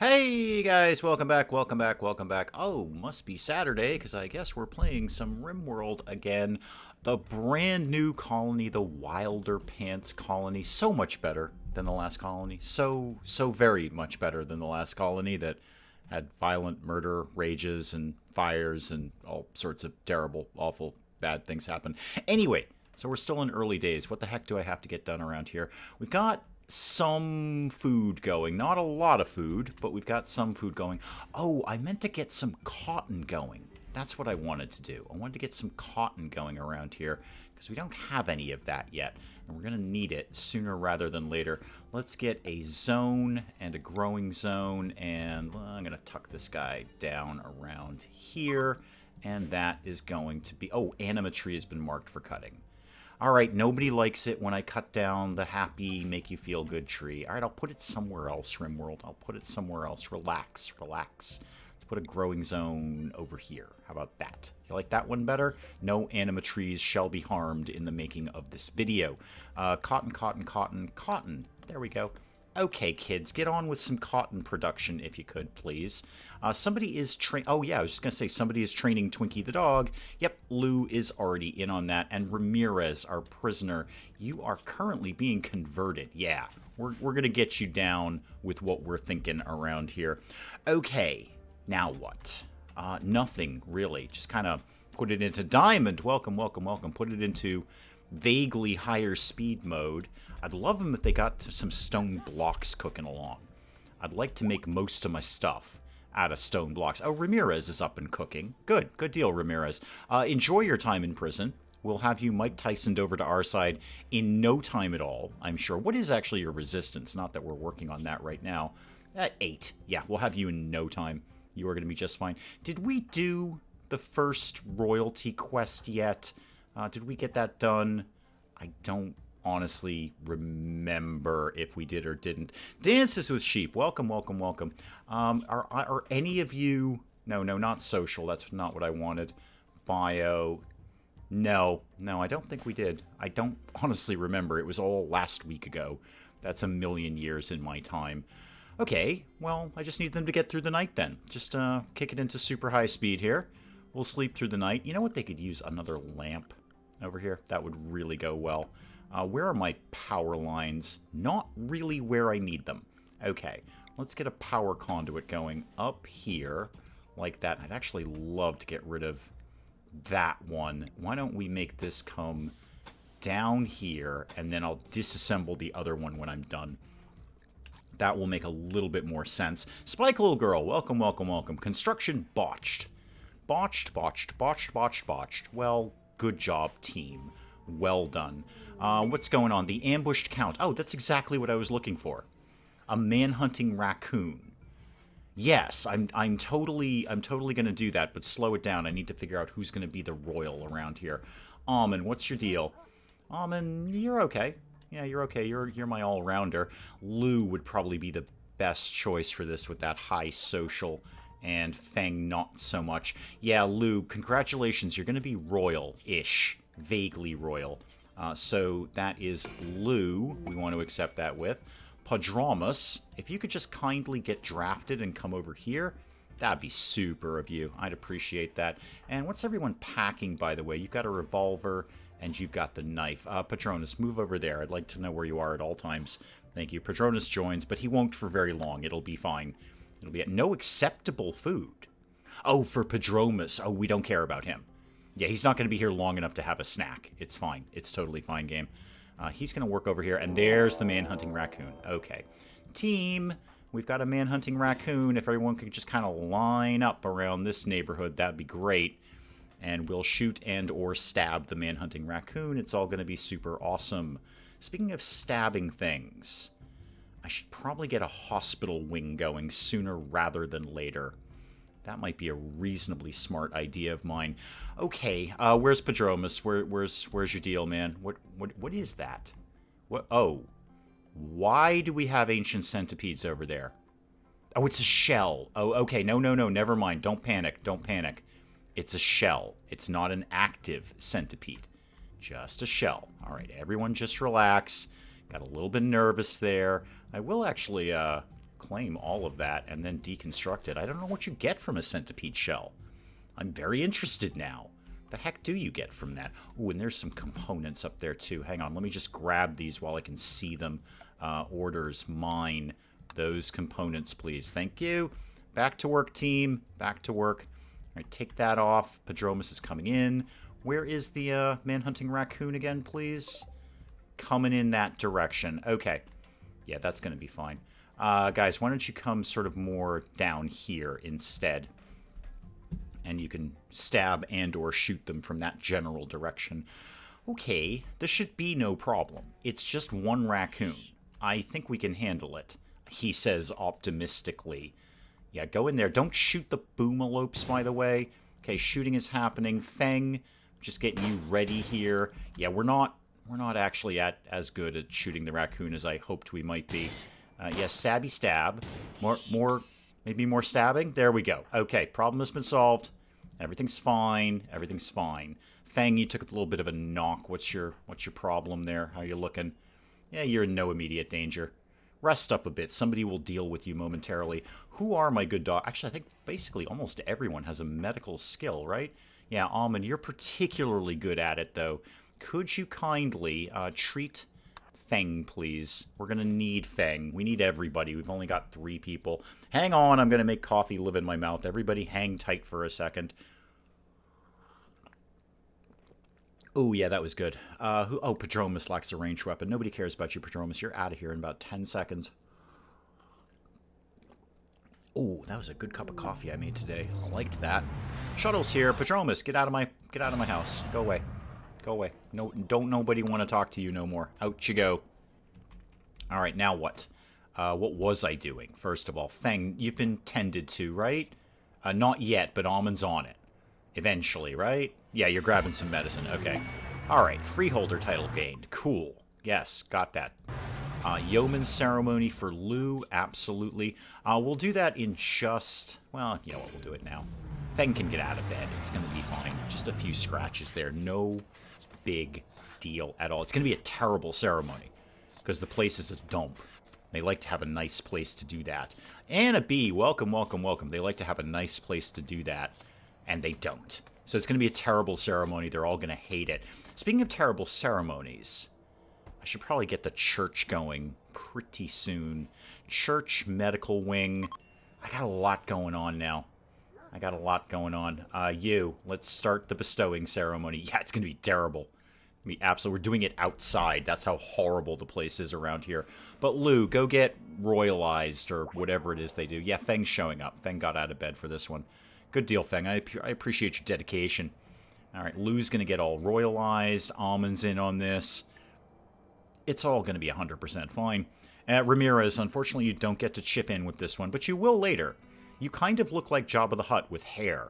Hey guys, welcome back, welcome back, welcome back. Oh, must be Saturday, because I guess we're playing some RimWorld again. The brand new colony, the Wilder Pants colony. So much better than the last colony. So very much better than the last colony that had violent murder, rages, and fires, and all sorts of terrible, awful, bad things happen. Anyway, so we're still in early days. What the heck do I have to get done around here? We've got some food going. Not a lot of food, but we've got some food going. Oh, I meant to get some cotton going. That's what I wanted to do. I wanted to get some cotton going around here because we don't have any of that yet. And we're going to need it sooner rather than later. Let's get a zone and a growing zone. And I'm going to tuck this guy down around here. And that is going to be... Oh, animatry has been marked for cutting. All right, nobody likes it when I cut down the happy, make you feel good tree. All right, I'll put it somewhere else, RimWorld. I'll put it somewhere else. Relax, relax. Let's put a growing zone over here. How about that? You like that one better? No animatrees shall be harmed in the making of this video. Cotton, cotton, cotton, cotton. There we go. Okay, kids, get on with some cotton production, if you could, please. Somebody is Oh, yeah, I was just going to say, somebody is training Twinkie the dog. Yep, Lou is already in on that. And Ramirez, our prisoner, you are currently being converted. Yeah, we're going to get you down with what we're thinking around here. Okay, now what? Nothing, really. Just kind of put it into diamond. Welcome, welcome, welcome. Put it into vaguely higher speed mode. I'd love them if they got some stone blocks cooking along. I'd like to make most of my stuff out of stone blocks. Oh, Ramirez is up and cooking. Good. Good deal, Ramirez. Enjoy your time in prison. We'll have you Mike Tyson'd over to our side in no time at all, I'm sure. What is actually your resistance? Not that we're working on that right now. 8. Yeah, we'll have you in no time. You are going to be just fine. Did we do the first royalty quest yet? Did we get that done? I don't honestly remember if we did or didn't. Dances with Sheep. Welcome, welcome, welcome. Are any of you... No, not social. That's not what I wanted. Bio. No, I don't think we did. I don't honestly remember. It was all last week ago. That's a million years in my time. Okay, well, I just need them to get through the night then. Just kick it into super high speed here. We'll sleep through the night. You know what? They could use another lamp over here. That would really go well. Where are my power lines? Not really where I need them. Okay, let's get a power conduit going up here like that. I'd actually love to get rid of that one. Why don't we make this come down here, and then I'll disassemble the other one when I'm done. That will make a little bit more sense. Spike Little Girl, welcome, welcome, welcome. Construction botched. Botched, botched, botched, botched, botched. Well, good job, team. Well done. What's going on? The ambushed count. Oh, that's exactly what I was looking for. A man-hunting raccoon. Yes, I'm totally going to do that, but slow it down. I need to figure out who's going to be the royal around here. Almond, what's your deal? Almond, you're okay. Yeah, you're okay. You're my all-rounder. Lou would probably be the best choice for this with that high social, and Fang not so much. Yeah, Lou, congratulations. You're going to be royal-ish. Vaguely royal. So that is Lou. We want to accept that with. Padramus, if you could just kindly get drafted and come over here, that'd be super of you. I'd appreciate that. And what's everyone packing, by the way? You've got a revolver, and you've got the knife. Patronus, move over there. I'd like to know where you are at all times. Thank you. Patronus joins, but he won't for very long. It'll be fine. It'll be no acceptable food. Oh, for Padromus. Oh, we don't care about him. Yeah, he's not going to be here long enough to have a snack. It's fine. It's totally fine, game. He's going to work over here, and there's the man-hunting raccoon. Okay. Team, we've got a man-hunting raccoon. If everyone could just kind of line up around this neighborhood, that'd be great. And we'll shoot and or stab the man-hunting raccoon. It's all going to be super awesome. Speaking of stabbing things, I should probably get a hospital wing going sooner rather than later. That might be a reasonably smart idea of mine. Okay, where's Padromus? Where's your deal, man? What is that? What? Oh, why do we have ancient centipedes over there? Oh, it's a shell. Oh, okay. No, never mind. Don't panic. Don't panic. It's a shell. It's not an active centipede. Just a shell. All right, everyone just relax. Got a little bit nervous there. I will actually claim all of that and then deconstruct it. I don't know what you get from a centipede shell. I'm very interested now. The heck do you get from that? Ooh, and there's some components up there too. Hang on, let me just grab these while I can see them. Orders, mine, those components, please. Thank you. Back to work, team. Back to work. All right, take that off. Padromus is coming in. Where is the man-hunting raccoon again, please? Coming in that direction. Okay. Yeah, that's going to be fine. Guys, why don't you come sort of more down here instead? And you can stab and or shoot them from that general direction. Okay, this should be no problem. It's just one raccoon. I think we can handle it, he says optimistically. Yeah, go in there. Don't shoot the boomalopes, by the way. Okay, shooting is happening. Feng, just getting you ready here. Yeah, we're not actually as good at shooting the raccoon as I hoped we might be. Yeah, stabby stab. Maybe more stabbing? There we go. Okay, problem has been solved. Everything's fine. Everything's fine. Fang, you took a little bit of a knock. What's your problem there? How you looking? Yeah, you're in no immediate danger. Rest up a bit. Somebody will deal with you momentarily. Who are my good dog? Actually, I think basically almost everyone has a medical skill, right? Yeah, Almond, you're particularly good at it, though. Could you kindly treat Feng, please? We're going to need Feng. We need everybody. We've only got 3 people. Hang on, I'm going to make coffee live in my mouth. Everybody hang tight for a second. Oh, yeah, that was good. Oh, Padromus lacks a ranged weapon. Nobody cares about you, Padromus. You're out of here in about 10 seconds. Oh, that was a good cup of coffee I made today. I liked that. Shuttle's here. Padromus, get out of my house. Go away. Go away. No, don't nobody want to talk to you no more. Out you go. All right, now what? What was I doing? First of all, Feng, you've been tended to, right? Not yet, but Almond's on it. Eventually, right? Yeah, you're grabbing some medicine. Okay. All right, freeholder title gained. Cool. Yes, got that. Yeoman ceremony for Lou. Absolutely. We'll do that in just... Well, you know what? We'll do it now. Feng can get out of bed. It's going to be fine. Just a few scratches there. No big deal at all. It's going to be a terrible ceremony because the place is a dump. They like to have a nice place to do that. Anna B, welcome, welcome, welcome. They like to have a nice place to do that, and they don't. So it's going to be a terrible ceremony. They're all going to hate it. Speaking of terrible ceremonies, I should probably get the church going pretty soon. Church, medical wing. I got a lot going on now. I got a lot going on. Let's start the bestowing ceremony. Yeah, it's going to be terrible. We're doing it outside. That's how horrible the place is around here. But Lou, go get royalized or whatever it is they do. Yeah, Feng's showing up. Feng got out of bed for this one. Good deal, Feng. I appreciate your dedication. All right, Lou's going to get all royalized. Almond's in on this. It's all going to be 100% fine. Ramirez, unfortunately, you don't get to chip in with this one, but you will later. You kind of look like Jabba the Hutt with hair.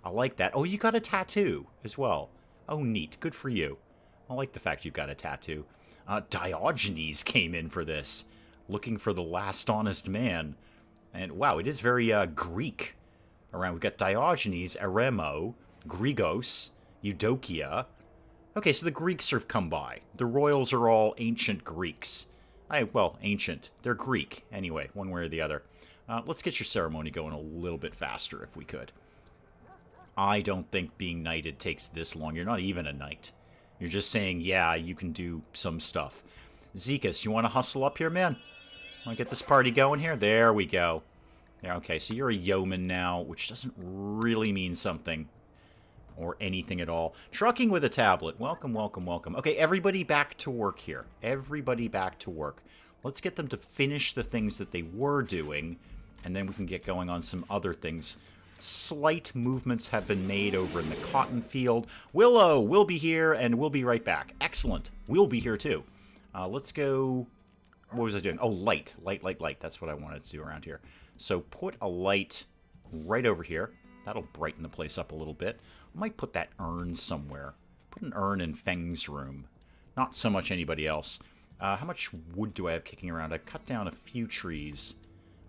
I like that. Oh, you got a tattoo as well. Oh, neat. Good for you. I like the fact you've got a tattoo. Diogenes came in for this, looking for the last honest man. And wow, it is very Greek around. We've got Diogenes, Eremo, Grigos, Eudokia. Okay, so the Greeks have come by. The royals are all ancient Greeks. Well, ancient. They're Greek, anyway, one way or the other. Let's get your ceremony going a little bit faster, if we could. I don't think being knighted takes this long. You're not even a knight. You're just saying, yeah, you can do some stuff. Zekas, you want to hustle up here, man? Want to get this party going here? There we go. Yeah, okay, so you're a yeoman now, which doesn't really mean something. Or anything at all. Trucking with a tablet. Welcome, welcome, welcome. Okay, everybody back to work here. Everybody back to work. Let's get them to finish the things that they were doing, and then we can get going on some other things. Slight movements have been made over in the cotton field. Willow will be here, and we'll be right back. Excellent. We'll be here, too. Let's go... What was I doing? Oh, light. Light, light, light. That's what I wanted to do around here. So put a light right over here. That'll brighten the place up a little bit. I might put that urn somewhere. Put an urn in Feng's room. Not so much anybody else. How much wood do I have kicking around? I cut down a few trees.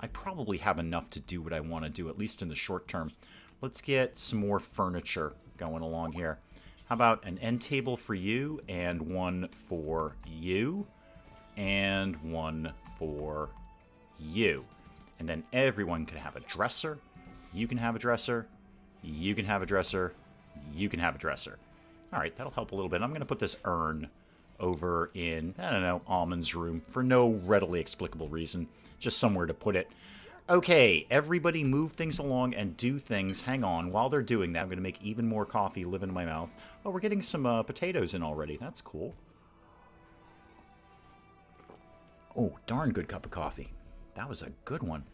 I probably have enough to do what I want to do, at least in the short term. Let's get some more furniture going along here. How about an end table for you, and one for you, and one for you. And then everyone can have a dresser. You can have a dresser. You can have a dresser. You can have a dresser. All right, that'll help a little bit. I'm going to put this urn over in, I don't know, Almond's room for no readily explicable reason. Just somewhere to put it. Okay, everybody move things along and do things. Hang on. While they're doing that, I'm going to make even more coffee live into my mouth. Oh, we're getting some potatoes in already. That's cool. Oh, darn good cup of coffee. That was a good one.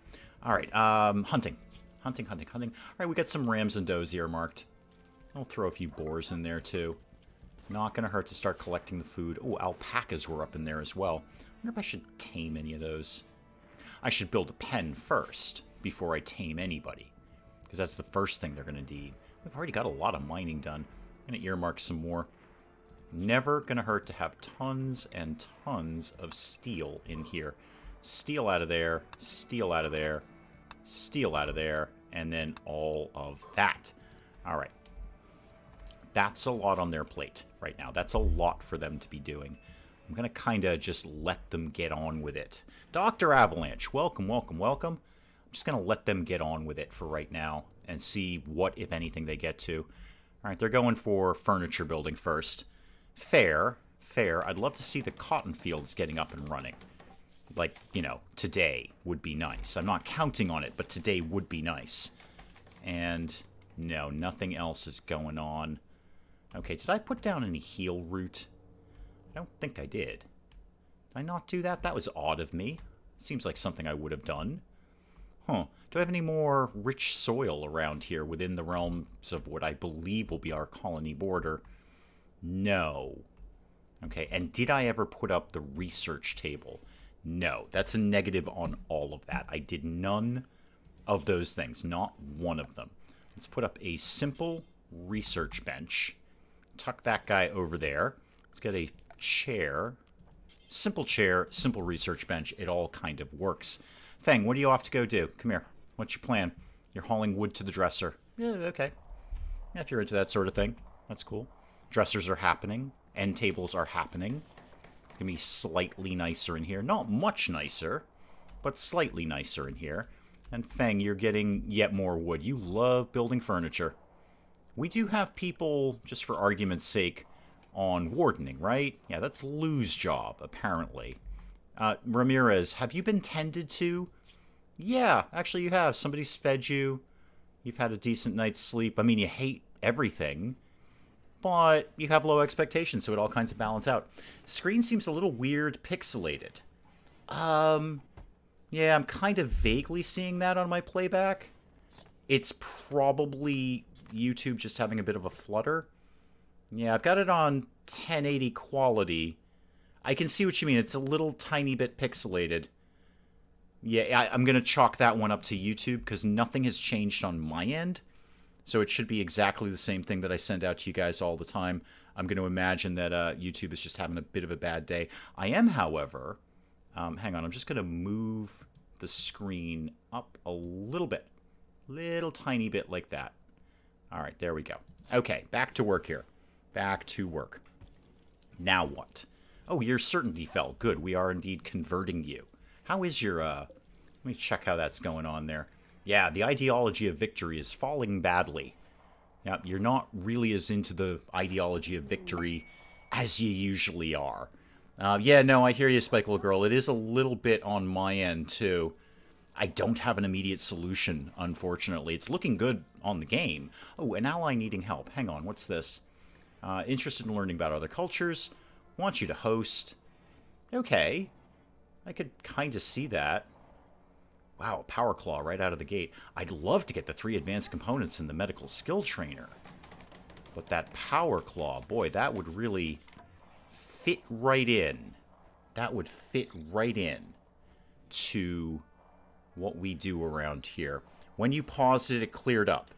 All right, hunting. Hunting. All right, we got some rams and does earmarked. I'll throw a few boars in there, too. Not going to hurt to start collecting the food. Oh, alpacas were up in there as well. I wonder if I should tame any of those. I should build a pen first before I tame anybody, because that's the first thing they're going to need. We've already got a lot of mining done. I'm going to earmark some more. Never going to hurt to have tons and tons of steel in here. Steel out of there, steel out of there, steel out of there, and then all of that. All right. That's a lot on their plate right now. That's a lot for them to be doing. I'm going to kind of just let them get on with it. Dr. Avalanche, welcome. I'm just going to let them get on with it for right now and see what, if anything, they get to. All right, they're going for furniture building first. Fair. I'd love to see the cotton fields getting up and running. Like, you know, today would be nice. I'm not counting on it, but today would be nice. And no, nothing else is going on. Okay, did I put down any heal root? I don't think I did. Did I not do that? That was odd of me. Seems like something I would have done. Huh. Do I have any more rich soil around here within the realms of what I believe will be our colony border? No. Okay, and did I ever put up the research table? No. That's a negative on all of that. I did none of those things. Not one of them. Let's put up a simple research bench. Tuck that guy over there. Let's get a chair, simple research bench. It all kind of works. Feng, what are you off to go do? Come here. What's your plan? You're hauling wood to the dresser. Yeah, okay. Yeah, if you're into that sort of thing, that's cool. Dressers are happening. End tables are happening. It's going to be slightly nicer in here. Not much nicer, but slightly nicer in here. And Feng, you're getting yet more wood. You love building furniture. We do have people, just for argument's sake, on wardening, right? Yeah, that's Lou's job, apparently. Ramirez, have you been tended to? Yeah, actually you have. Somebody's fed you. You've had a decent night's sleep. I mean, you hate everything, but you have low expectations, so it all kinds of balance out. Screen seems a little weird, pixelated. Yeah, I'm kind of vaguely seeing that on my playback. It's probably YouTube just having a bit of a flutter. Yeah, I've got it on 1080 quality. I can see what you mean. It's a little tiny bit pixelated. Yeah, I'm going to chalk that one up to YouTube because nothing has changed on my end. So it should be exactly the same thing that I send out to you guys all the time. I'm going to imagine that YouTube is just having a bit of a bad day. I am, however... hang on, I'm just going to move the screen up a little bit. Little tiny bit like that. All right, there we go. Okay, back to work here. Back to work. Now what? Oh, your certainty fell. Good, we are indeed converting you. How is your, let me check how that's going on there. Yeah, the ideology of victory is falling badly. Yeah, you're not really as into the ideology of victory as you usually are. Yeah, no, I hear you, Spike Little Girl. It is a little bit on my end, too. I don't have an immediate solution, unfortunately. It's looking good on the game. Oh, an ally needing help. Hang on, what's this? Interested in learning about other cultures. Want you to host. Okay. I could kind of see that. Wow, Power Claw right out of the gate. I'd love to get the 3 advanced components in the medical skill trainer. But that Power Claw, boy, that would really fit right in. That would fit right in to what we do around here. When you paused it, it cleared up.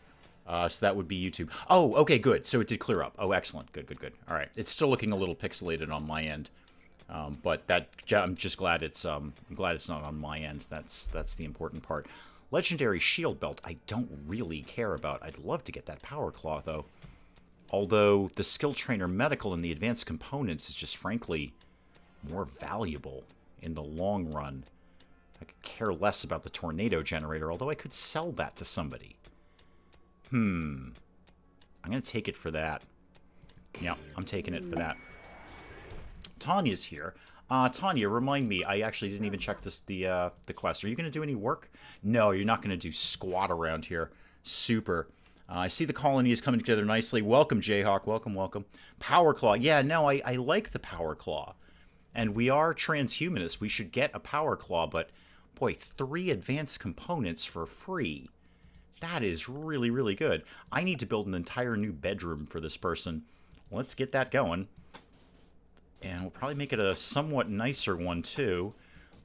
So that would be YouTube. Oh, okay, good. So it did clear up. Oh, excellent. Good. All right. It's still looking a little pixelated on my end. But that I'm just glad it's I'm glad it's not on my end. That's the important part. Legendary shield belt I don't really care about. I'd love to get that Power Claw though. Although the skill trainer medical and the advanced components is just frankly more valuable in the long run. I could care less about the tornado generator, although I could sell that to somebody. I'm going to take it for that. Yeah, I'm taking it for that. Tanya's here. Tanya, remind me, I actually didn't even check the quest. Are you going to do any work? No, you're not going to do squat around here. Super. I see the colony is coming together nicely. Welcome, Jayhawk. Welcome, welcome. Power Claw. Yeah, no, I like the Power Claw. And we are transhumanists. We should get a Power Claw, but boy, 3 advanced components for free. That is really, really good. I need to build an entire new bedroom for this person. Let's get that going. And we'll probably make it a somewhat nicer one, too.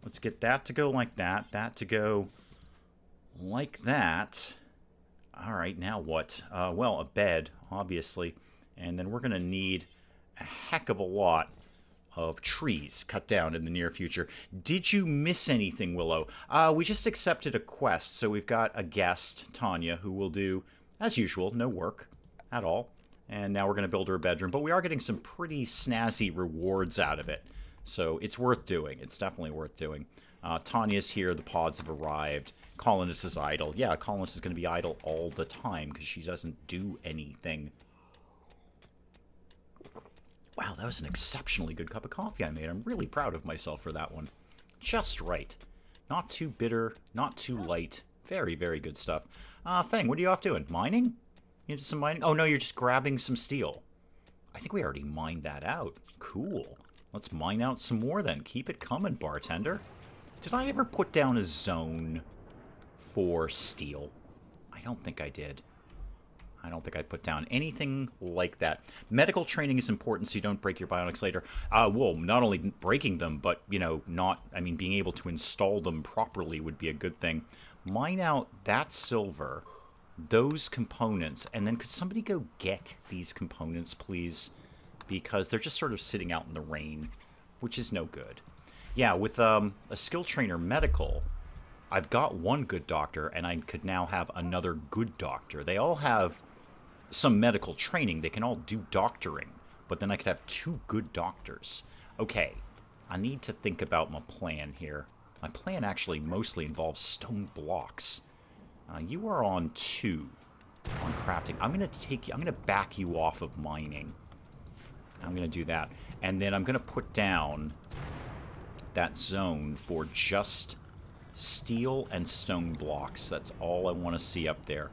Let's get that to go like that. That to go like that. All right, now what? Well, a bed, obviously. And then we're going to need a heck of a lot of trees cut down in the near future. Did you miss anything, Willow? We just accepted a quest, so we've got a guest, Tanya, who will do, as usual, no work at all. And now we're going to build her a bedroom. But we are getting some pretty snazzy rewards out of it. So it's worth doing. It's definitely worth doing. Tanya's here. The pods have arrived. Colonist is idle. Yeah, Colonist is going to be idle all the time because she doesn't do anything. Wow, that was an exceptionally good cup of coffee I made. I'm really proud of myself for that one. Just right. Not too bitter, not too light. Very, very good stuff. Feng, what are you off doing? Mining? You into some mining? Oh, no, you're just grabbing some steel. I think we already mined that out. Cool. Let's mine out some more then. Keep it coming, bartender. Did I ever put down a zone for steel? I don't think I did. I don't think I put down anything like that. Medical training is important so you don't break your bionics later. Well, not only breaking them, but, you know, being able to install them properly would be a good thing. Mine out that silver, those components, and then could somebody go get these components, please? Because they're just sort of sitting out in the rain, which is no good. Yeah, with a skill trainer medical, I've got one good doctor, and I could now have another good doctor. They all have some medical training. They can all do doctoring, but then I could have 2 good doctors. Okay, I need to think about my plan here. My plan actually mostly involves stone blocks. You are on 2 on crafting. I'm going to back you off of mining. I'm going to do that. And then I'm going to put down that zone for just steel and stone blocks. That's all I want to see up there.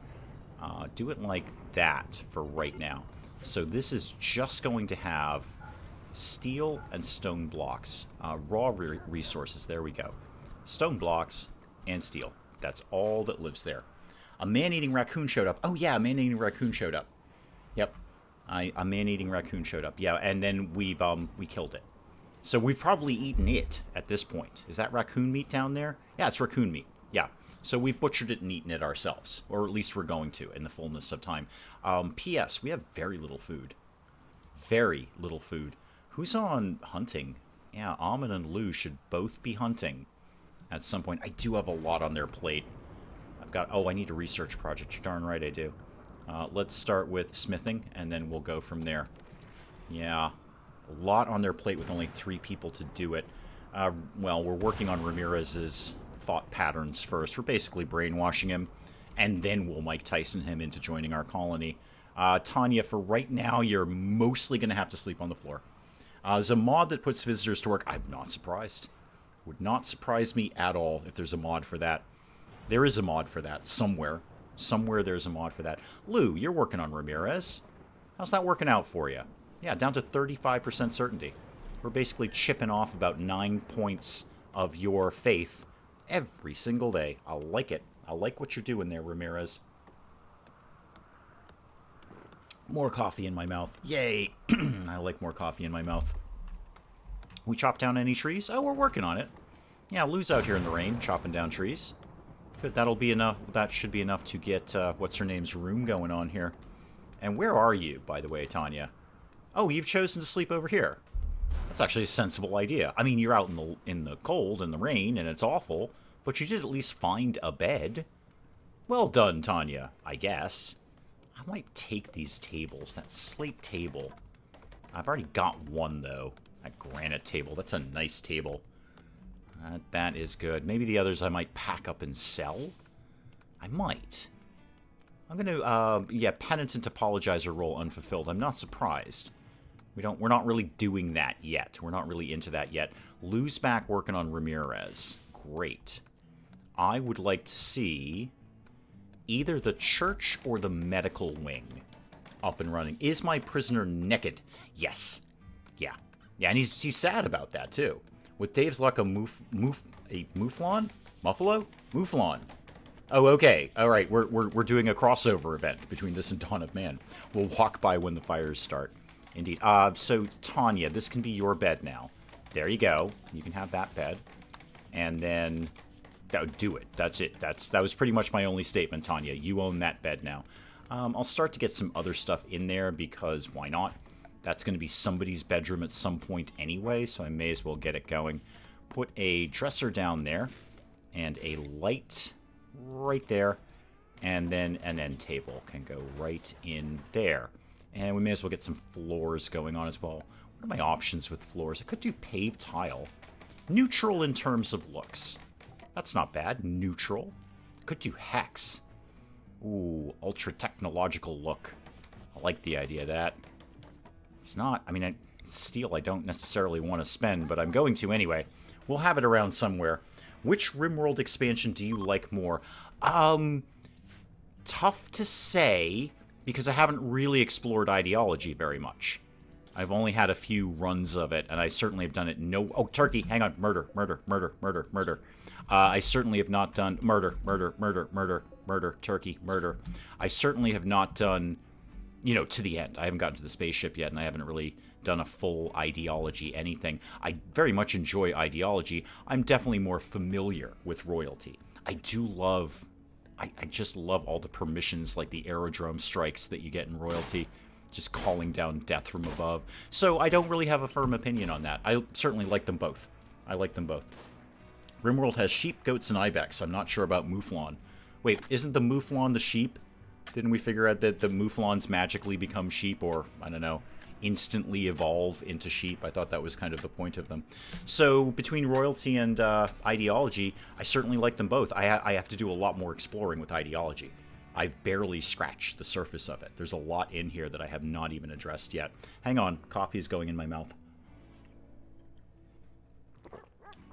Do it like that for right now. So this is just going to have steel and stone blocks. Raw resources. There we go. Stone blocks and steel. That's all that lives there. A man-eating raccoon showed up. Oh, yeah, a man-eating raccoon showed up. Yep. A man-eating raccoon showed up. Yeah, and then we killed it. So we've probably eaten it at this point. Is that raccoon meat down there? Yeah, it's raccoon meat. Yeah. So we've butchered it and eaten it ourselves. Or at least we're going to in the fullness of time. P.S. We have very little food. Very little food. Who's on hunting? Yeah, Amon and Lou should both be hunting at some point. I do have a lot on their plate. I've got... Oh, I need a research project. You're darn right I do. Let's start with smithing, and then we'll go from there. Yeah. A lot on their plate with only 3 people to do it. Well, we're working on Ramirez's thought patterns first. We're basically brainwashing him, and then we'll Mike Tyson him into joining our colony. Tanya, for right now, you're mostly going to have to sleep on the floor. There's a mod that puts visitors to work. I'm not surprised. Would not surprise me at all if there's a mod for that. There is a mod for that somewhere. Somewhere there's a mod for that. Lou, you're working on Ramirez. How's that working out for you? Yeah, down to 35% certainty. We're basically chipping off about 9 points of your faith every single day. I like it. I like what you're doing there, Ramirez. More coffee in my mouth. Yay! I like more coffee in my mouth. We chop down any trees? Oh, we're working on it. Yeah, Lou's out here in the rain, chopping down trees. Good, that'll be enough. That should be enough to get, what's-her-name's room going on here. And where are you, by the way, Tanya? Oh, you've chosen to sleep over here. That's actually a sensible idea. I mean, you're out in the cold and the rain, and it's awful, but you did at least find a bed. Well done, Tanya, I guess. I might take these tables. That slate table. I've already got one, though. That granite table. That's a nice table. That is good. Maybe the others I might pack up and sell? I might. I'm going to, yeah, penitent apologizer role unfulfilled. I'm not surprised. We're not really doing that yet. We're not really into that yet. Lou's back working on Ramirez. Great. I would like to see either the church or the medical wing up and running. Is my prisoner naked? Yes. Yeah. Yeah, and he's sad about that, too. With Dave's luck, a Mouflon? Muffalo? Mouflon. Oh, okay. All right, we're doing a crossover event between this and Dawn of Man. We'll walk by when the fires start. Indeed. So, Tanya, this can be your bed now. There you go. You can have that bed. And then that would do it. That's it. That was pretty much my only statement, Tanya. You own that bed now. I'll start to get some other stuff in there because why not? That's going to be somebody's bedroom at some point anyway, so I may as well get it going. Put a dresser down there and a light right there, and then an end table can go right in there. And we may as well get some floors going on as well. What are my options with floors? I could do paved tile. Neutral in terms of looks. That's not bad. Neutral. Could do hex. Ooh, ultra-technological look. I like the idea of that. It's not... I mean, steel I don't necessarily want to spend, but I'm going to anyway. We'll have it around somewhere. Which RimWorld expansion do you like more? Tough to say, because I haven't really explored ideology very much. I've only had a few runs of it, and I certainly have done it Oh, turkey! Hang on. Murder, murder, murder, murder, murder. I certainly have not done... Murder, murder, murder, murder, murder, turkey, murder. I certainly have not done... You know, to the end. I haven't gotten to the spaceship yet, and I haven't really done a full ideology anything. I very much enjoy ideology. I'm definitely more familiar with royalty. I do love... I just love all the permissions, like the aerodrome strikes that you get in royalty. Just calling down death from above. So I don't really have a firm opinion on that. I certainly like them both. I like them both. RimWorld has sheep, goats, and ibex. I'm not sure about Mouflon. Wait, isn't the Mouflon the sheep? Didn't we figure out that the Mouflons magically become sheep, or, I don't know, instantly evolve into sheep? I thought that was kind of the point of them. So, between royalty and ideology, I certainly like them both. I have to do a lot more exploring with ideology. I've barely scratched the surface of it. There's a lot in here that I have not even addressed yet. Hang on, coffee is going in my mouth.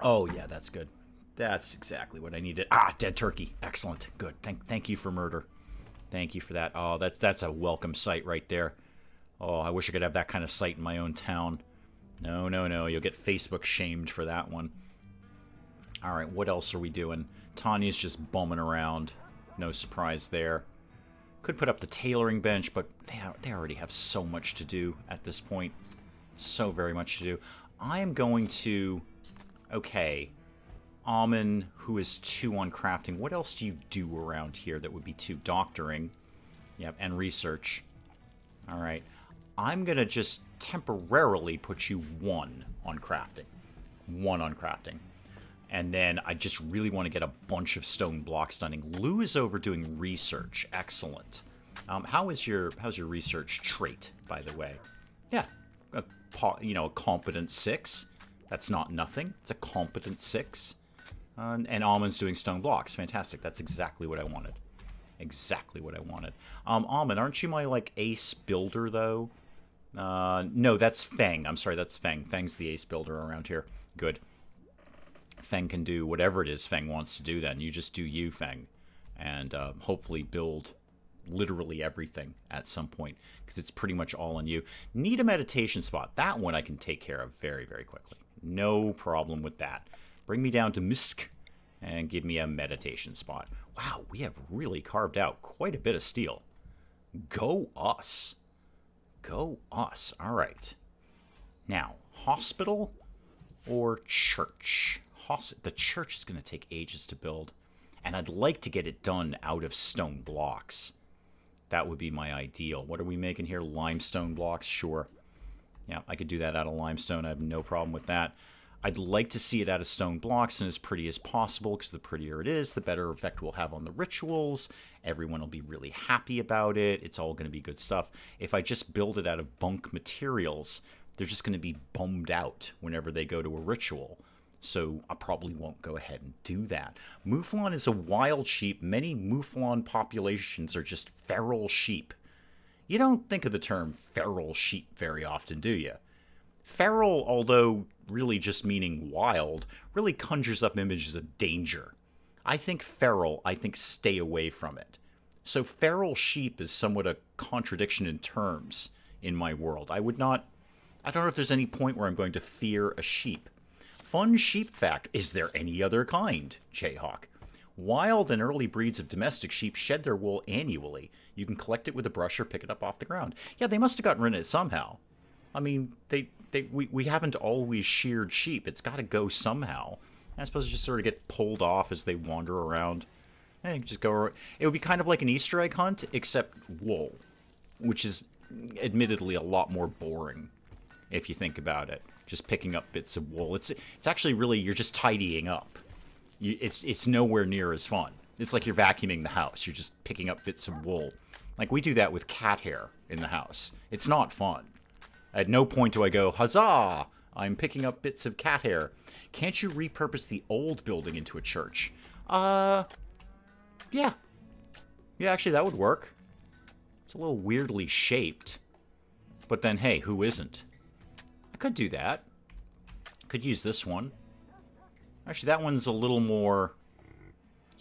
Oh, yeah, that's good. That's exactly what I needed. Ah, dead turkey. Excellent. Good. Thank you for murder. Thank you for that. Oh, that's a welcome sight right there. Oh, I wish I could have that kind of sight in my own town. No, no, no. You'll get Facebook shamed for that one. All right, what else are we doing? Tanya's just bumming around. No surprise there. Could put up the tailoring bench, but they already have so much to do at this point. So very much to do. I am going to... Okay. Almond, who is 2 on crafting. What else do you do around here that would be 2? Doctoring. Yep, and research. Alright. I'm going to just temporarily put you 1 on crafting. 1 on crafting. And then I just really want to get a bunch of stone blocks done. Lou is over doing research. Excellent. How's your research trait, by the way? Yeah. A competent 6. That's not nothing. It's a competent 6. And Almond's doing stone blocks. Fantastic. That's exactly what I wanted. Exactly what I wanted. Almond, aren't you my, like, ace builder, though? No, that's Feng. I'm sorry, that's Feng. Feng's the ace builder around here. Good. Feng can do whatever it is Feng wants to do then. You just do you, Feng. And hopefully build literally everything at some point. Because it's pretty much all on you. Need a meditation spot. That one I can take care of very, very quickly. No problem with that. Bring me down to Misk and give me a meditation spot. Wow, we have really carved out quite a bit of steel. Go us. Go us. All right. Now, hospital or church? The church is going to take ages to build, and I'd like to get it done out of stone blocks. That would be my ideal. What are we making here? Limestone blocks? Sure. Yeah, I could do that out of limestone. I have no problem with that. I'd like to see it out of stone blocks and as pretty as possible, because the prettier it is, the better effect we'll have on the rituals. Everyone will be really happy about it. It's all going to be good stuff. If I just build it out of bunk materials, they're just going to be bummed out whenever they go to a ritual. So I probably won't go ahead and do that. Mouflon is a wild sheep. Many Mouflon populations are just feral sheep. You don't think of the term feral sheep very often, do you? Feral, although really just meaning wild, really conjures up images of danger. I think feral, I think stay away from it. So feral sheep is somewhat a contradiction in terms in my world. I don't know if there's any point where I'm going to fear a sheep. Fun sheep fact, is there any other kind? Jayhawk. Wild and early breeds of domestic sheep shed their wool annually. You can collect it with a brush or pick it up off the ground. Yeah, they must have gotten rid of it somehow. I mean, we haven't always sheared sheep. It's got to go somehow. I suppose it just sort of get pulled off as they wander around. And you just go. It would be kind of like an Easter egg hunt, except wool, which is admittedly a lot more boring if you think about it. Just picking up bits of wool. It's actually really, you're just tidying up. It's nowhere near as fun. It's like you're vacuuming the house. You're just picking up bits of wool. Like we do that with cat hair in the house. It's not fun. At no point do I go, huzzah! I'm picking up bits of cat hair. Can't you repurpose the old building into a church? Yeah. Yeah, actually that would work. It's a little weirdly shaped. But then, hey, who isn't? I could do that. Could use this one. Actually, that one's a little more...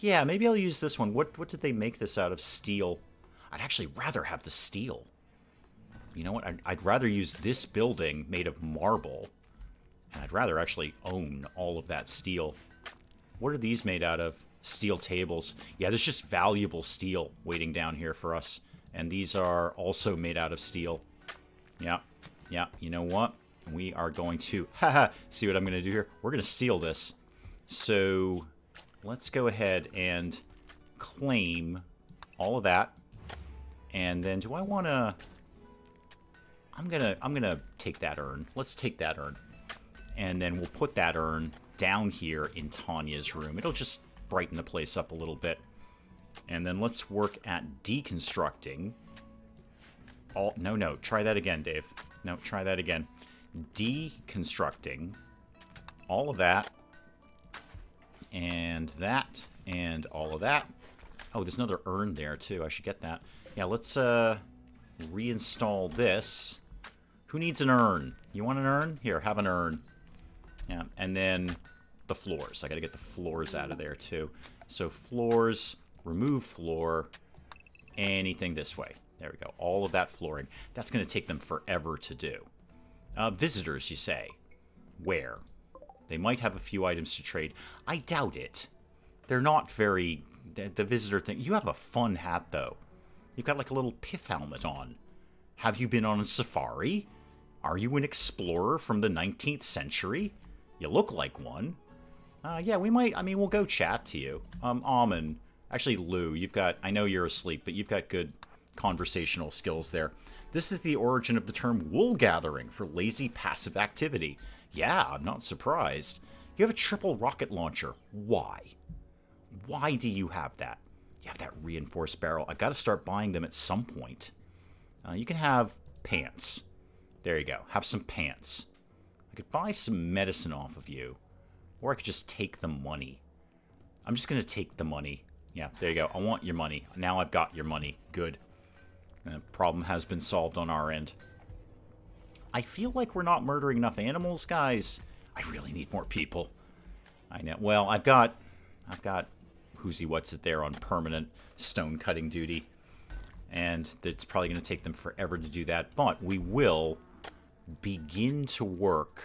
Yeah, maybe I'll use this one. What did they make this out of? Steel. I'd actually rather have the steel. You know what? I'd rather use this building made of marble. And I'd rather actually own all of that steel. What are these made out of? Steel tables. Yeah, there's just valuable steel waiting down here for us. And these are also made out of steel. Yeah. Yeah, you know what? We are going to... Haha! See what I'm going to do here? We're going to steal this. So, let's go ahead and claim all of that. And then, do I want to... I'm gonna take that urn. Let's take that urn. And then we'll put that urn down here in Tanya's room. It'll just brighten the place up a little bit. And then let's work at deconstructing. No, try that again, Dave. No, try that again. Deconstructing all of that. And that. And all of that. Oh, there's another urn there, too. I should get that. Yeah, let's reinstall this. Who needs an urn? You want an urn? Here, have an urn. Yeah, and then the floors. I gotta get the floors out of there, too. So floors, remove floor, anything this way. There we go. All of that flooring. That's going to take them forever to do. Visitors, you say. Where? They might have a few items to trade. I doubt it. They're not very... The visitor thing... You have a fun hat, though. You've got like a little pith helmet on. Have you been on a safari? Are you an explorer from the 19th century? You look like one. Yeah, we might... I mean, we'll go chat to you. Almond. Actually, Lou, you've got... I know you're asleep, but you've got good conversational skills there. This is the origin of the term wool gathering for lazy passive activity. Yeah, I'm not surprised. You have a triple rocket launcher. Why? Why do you have that? You have that reinforced barrel. I got to start buying them at some point. You can have pants. There you go. Have some pants. I could buy some medicine off of you. Or I could just take the money. I'm just going to take the money. Yeah, there you go. I want your money. Now I've got your money. Good. The problem has been solved on our end. I feel like we're not murdering enough animals, guys. I really need more people. I know. Well, I've got Who's-he what's it there on permanent stone cutting duty. And it's probably going to take them forever to do that. But we will begin to work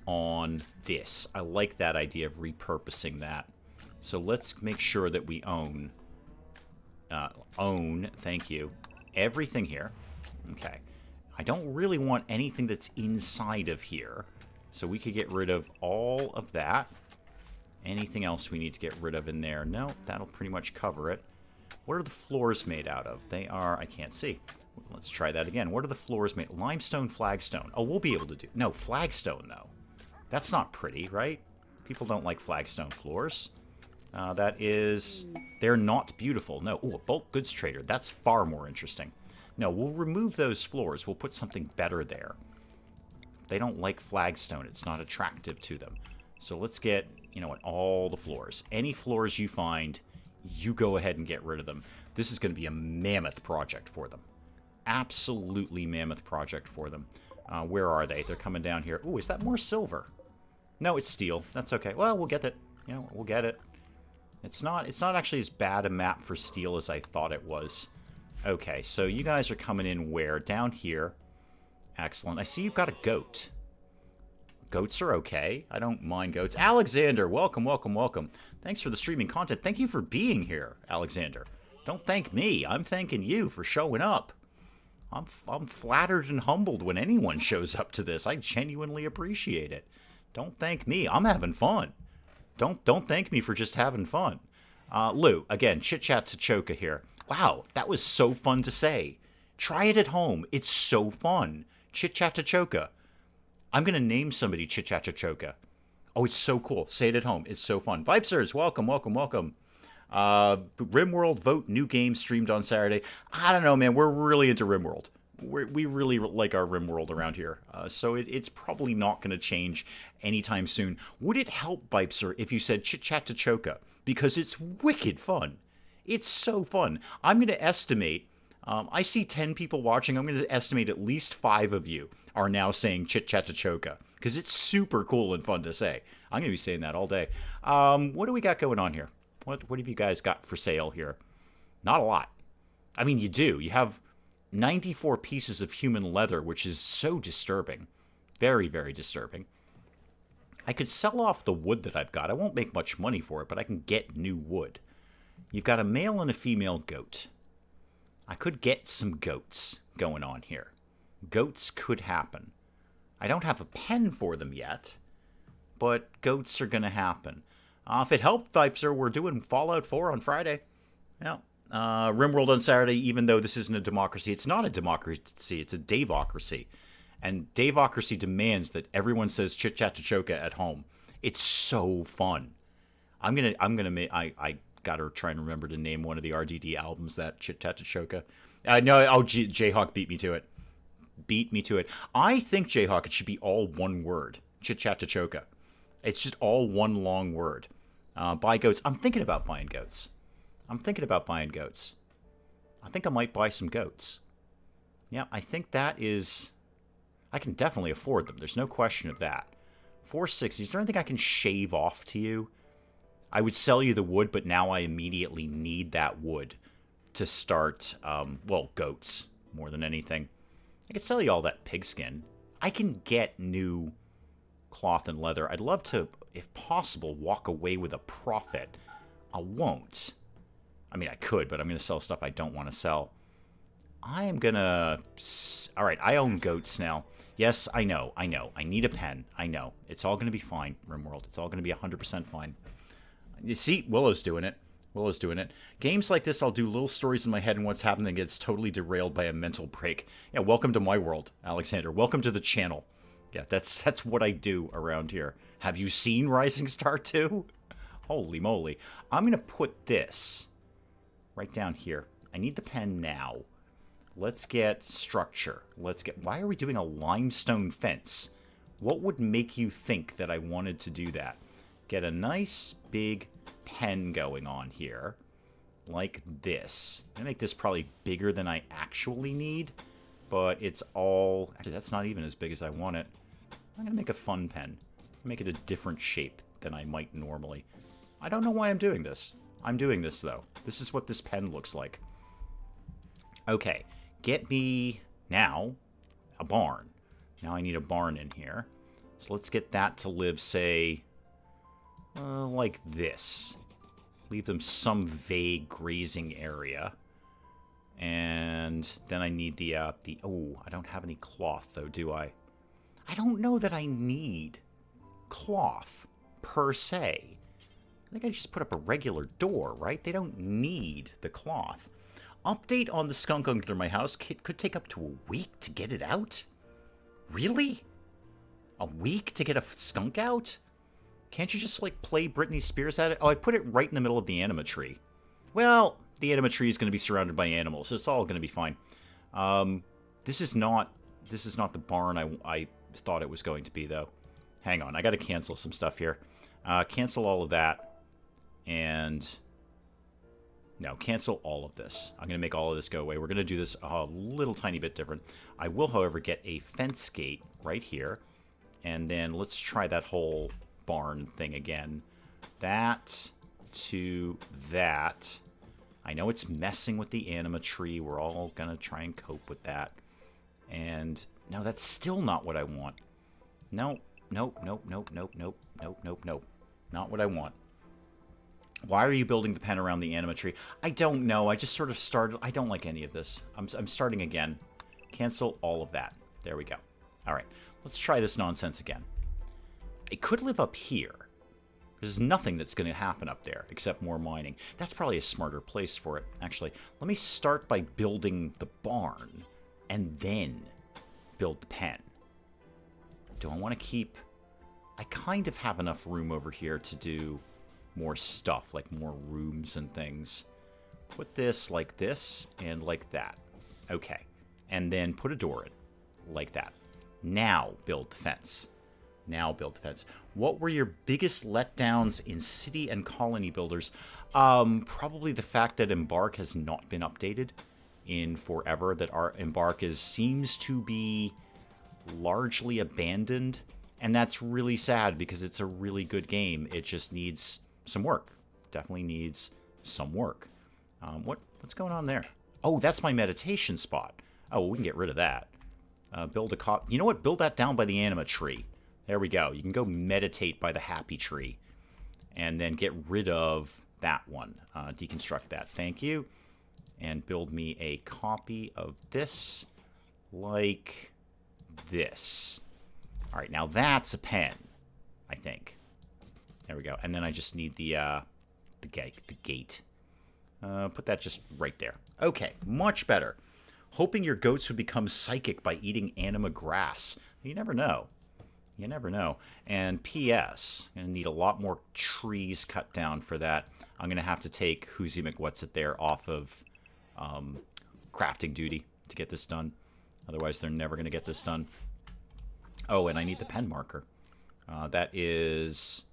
on this. I like that idea of repurposing that. So let's make sure that we own, thank you, everything here. Okay. I don't really want anything that's inside of here. So we could get rid of all of that. Anything else we need to get rid of in there? No, that'll pretty much cover it. What are the floors made out of? They are, I can't see. Let's try that again. What are the floors made? Limestone, flagstone. Oh, we'll be able to do... No, flagstone, though. That's not pretty, right? People don't like flagstone floors. That is... They're not beautiful. No. Oh, a bulk goods trader. That's far more interesting. No, we'll remove those floors. We'll put something better there. They don't like flagstone. It's not attractive to them. So let's get, you know what, all the floors. Any floors you find, you go ahead and get rid of them. This is going to be a mammoth project for them. Absolutely mammoth project for them. Where are they? They're coming down here. Ooh, is that more silver? No, it's steel. That's okay. Well, we'll get it. You know, we'll get it. It's not actually as bad a map for steel as I thought it was. Okay, so you guys are coming in where? Down here. Excellent. I see you've got a goat. Goats are okay. I don't mind goats. Alexander, welcome, welcome, welcome. Thanks for the streaming content. Thank you for being here, Alexander. Don't thank me. I'm thanking you for showing up. I'm flattered and humbled when anyone shows up to this. I genuinely appreciate it. Don't thank me. I'm having fun. Don't thank me for just having fun. Lou, again, Chit Chat to Choka here. Wow, that was so fun to say. Try it at home. It's so fun. Chit Chat to Choka. I'm going to name somebody Chit Chat to Choka. Oh, it's so cool. Say it at home. It's so fun. Vipesters, welcome, welcome, welcome. RimWorld vote new game streamed on Saturday. I don't know, man. We're really into RimWorld. We really like our RimWorld around here. So it's probably not going to change anytime soon. Would it help, Vipester, if you said Chit Chat to Choka? Because it's wicked fun. It's so fun. I'm going to estimate, I see 10 people watching. I'm going to estimate at least 5 of you are now saying Chit Chat to Choka. Because it's super cool and fun to say. I'm going to be saying that all day. What do we got going on here? What have you guys got for sale here? Not a lot. I mean, you do. You have 94 pieces of human leather, which is so disturbing. Very, very disturbing. I could sell off the wood that I've got. I won't make much money for it, but I can get new wood. You've got a male and a female goat. I could get some goats going on here. Goats could happen. I don't have a pen for them yet, but goats are going to happen. If it helped, Vipester, we're doing Fallout 4 on Friday. Yeah. RimWorld on Saturday, even though this isn't a democracy. It's not a democracy. It's a Davocracy. And Davocracy demands that everyone says Chit Chat to Choka at home. It's so fun. I gotta try and remember to name one of the RDD albums that Chit Chat to Choka. Jayhawk beat me to it. Beat me to it. I think, Jayhawk, it should be all one word. Chit Chat to Choka. It's just all one long word. Buy goats. I'm thinking about buying goats. I think I might buy some goats. Yeah, I think that is... I can definitely afford them. There's no question of that. 460. Is there anything I can shave off to you? I would sell you the wood, but now I immediately need that wood to start, goats more than anything. I could sell you all that pigskin. I can get new cloth and leather. I'd love to, if possible, walk away with a profit. I won't. I mean, I could, but I'm going to sell stuff I don't want to sell. I am going to... All right, I own goats now. Yes, I know. I need a pen. I know. It's all going to be fine, RimWorld. It's all going to be 100% fine. You see, Willow's doing it. Games like this, I'll do little stories in my head and what's happening gets totally derailed by a mental break. Yeah, welcome to my world, Alexander. Welcome to the channel. Yeah, that's what I do around here. Have you seen Rising Star 2? Holy moly. I'm going to put this right down here. I need the pen now. Let's get structure. Why are we doing a limestone fence? What would make you think that I wanted to do that? Get a nice big pen going on here. Like this. I'm going to make this probably bigger than I actually need. But it's all... Actually, that's not even as big as I want it. I'm going to make a fun pen. Make it a different shape than I might normally. I don't know why I'm doing this. I'm doing this, though. This is what this pen looks like. Okay. Get me, now, a barn. Now I need a barn in here. So let's get that to live, say, like this. Leave them some vague grazing area. And then I need the oh, I don't have any cloth, though, do I? I don't know that I need cloth, per se. I think I just put up a regular door, right? They don't need the cloth. Update on the skunk under my house. It could take up to a week to get it out? Really? A week to get a skunk out? Can't you just, like, play Britney Spears at it? Oh, I put it right in the middle of the anima tree. Well, the anima tree is going to be surrounded by animals, so it's all going to be fine. This is not the barn I thought it was going to be, though. Hang on, I got to cancel some stuff here. Cancel all of that. And no, cancel all of this. I'm going to make all of this go away. We're going to do this a little tiny bit different. I will, however, get a fence gate right here. And then let's try that whole barn thing again. That to that. I know it's messing with the anima tree. We're all going to try and cope with that. And no, that's still not what I want. No, nope, nope, nope, nope, nope, nope, nope, nope. Not what I want. Why are you building the pen around the anima tree? I don't know. I just sort of started. I don't like any of this. I'm starting again. Cancel all of that. There we go. All right. Let's try this nonsense again. It could live up here. There's nothing that's going to happen up there except more mining. That's probably a smarter place for it. Actually, let me start by building the barn and then build the pen. Do I want to keep... I kind of have enough room over here to do more stuff, like more rooms and things. Put this like this and like that. Okay. And then put a door in like that. Now build the fence. Now build the fence. What were your biggest letdowns in city and colony builders? Probably the fact that Embark has not been updated in forever. That our Embark seems to be largely abandoned. And that's really sad because it's a really good game. It just needs some work. Definitely needs some work. What's going on there? Oh, that's my meditation spot. Oh, well, we can get rid of that. Build a You know what? Build that down by the anima tree. There we go. You can go meditate by the happy tree. And then get rid of that one. Deconstruct that. Thank you. And build me a copy of this like this. All right, now that's a pen, I think. There we go. And then I just need the gate. Put that just right there. Okay, much better. Hoping your goats would become psychic by eating anima grass. You never know. You never know. And P.S. I'm going to need a lot more trees cut down for that. I'm going to have to take Who's McWhat's-It there off of crafting duty to get this done. Otherwise, they're never going to get this done. Oh, and I need the pen marker. That is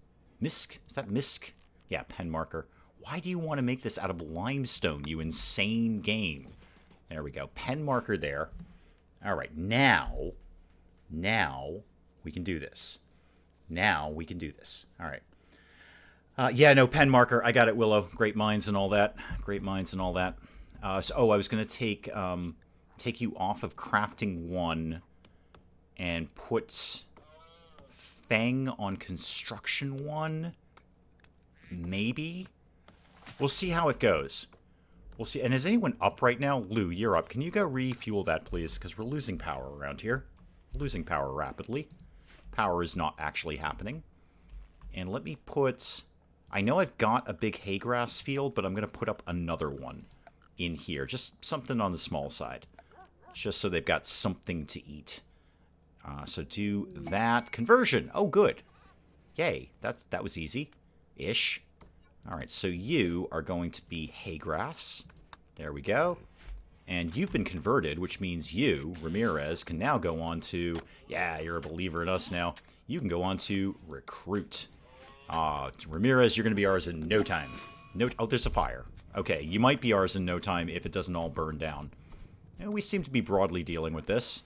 Misk. Is that Misk? Yeah, pen marker. Why do you want to make this out of limestone, you insane game? There we go. Pen marker there. All right, now we can do this. Now we can do this. All right. Yeah, no, pen marker. I got it, Willow. Great minds and all that. Great minds and all that. I was going to take you off of crafting 1 and put Fang on construction 1. Maybe. We'll see how it goes. We'll see. And is anyone up right now? Lou, you're up. Can you go refuel that, please? Because we're losing power around here. We're losing power rapidly. Power is not actually happening. And let me put... I know I've got a big hay grass field, but I'm going to put up another one in here. Just something on the small side. Just so they've got something to eat. So do that. Conversion. Oh, good. Yay. That was easy. Ish. All right, so you are going to be hay grass. There we go. And you've been converted, which means you, Ramirez, can now go on to... Yeah, you're a believer in us now. You can go on to recruit. Ramirez, you're going to be ours in no time. Oh, there's a fire. Okay, you might be ours in no time if it doesn't all burn down. And we seem to be broadly dealing with this.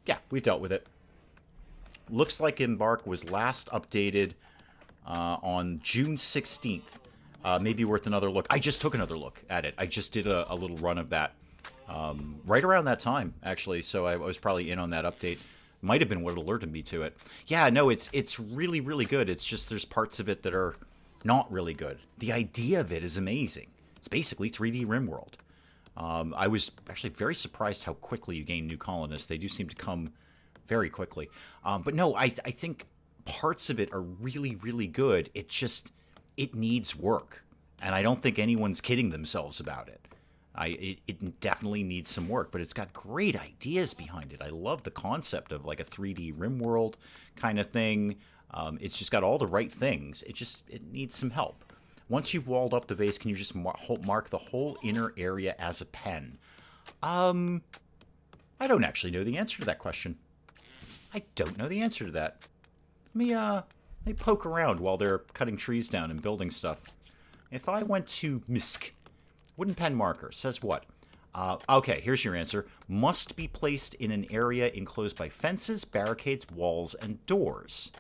Yeah, we've dealt with it. Looks like Embark was last updated on June 16th. Maybe worth another look. I just took another look at it. I just did a little run of that right around that time, actually. So I was probably in on that update. Might have been what alerted me to it. Yeah, no, it's really, really good. It's just there's parts of it that are not really good. The idea of it is amazing. It's basically 3D RimWorld. I was actually very surprised how quickly you gain new colonists. They do seem to come very quickly. But no, I think parts of it are really, really good. It needs work. And I don't think anyone's kidding themselves about it. It definitely needs some work, but it's got great ideas behind it. I love the concept of like a 3D RimWorld kind of thing. It's just got all the right things. It needs some help. Once you've walled up the vase, can you just mark the whole inner area as a pen? I don't actually know the answer to that question. I don't know the answer to that. let me poke around while they're cutting trees down and building stuff. If I went to MISC, wooden pen marker, says what? Okay, here's your answer. Must be placed in an area enclosed by fences, barricades, walls, and doors.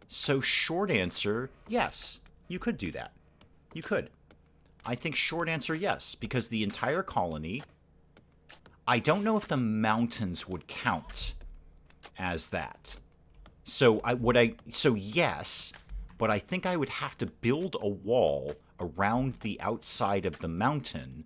So short answer, yes, you could do that. You could. I think short answer, yes, because the entire colony... I don't know if the mountains would count as that. So yes, but I think I would have to build a wall around the outside of the mountain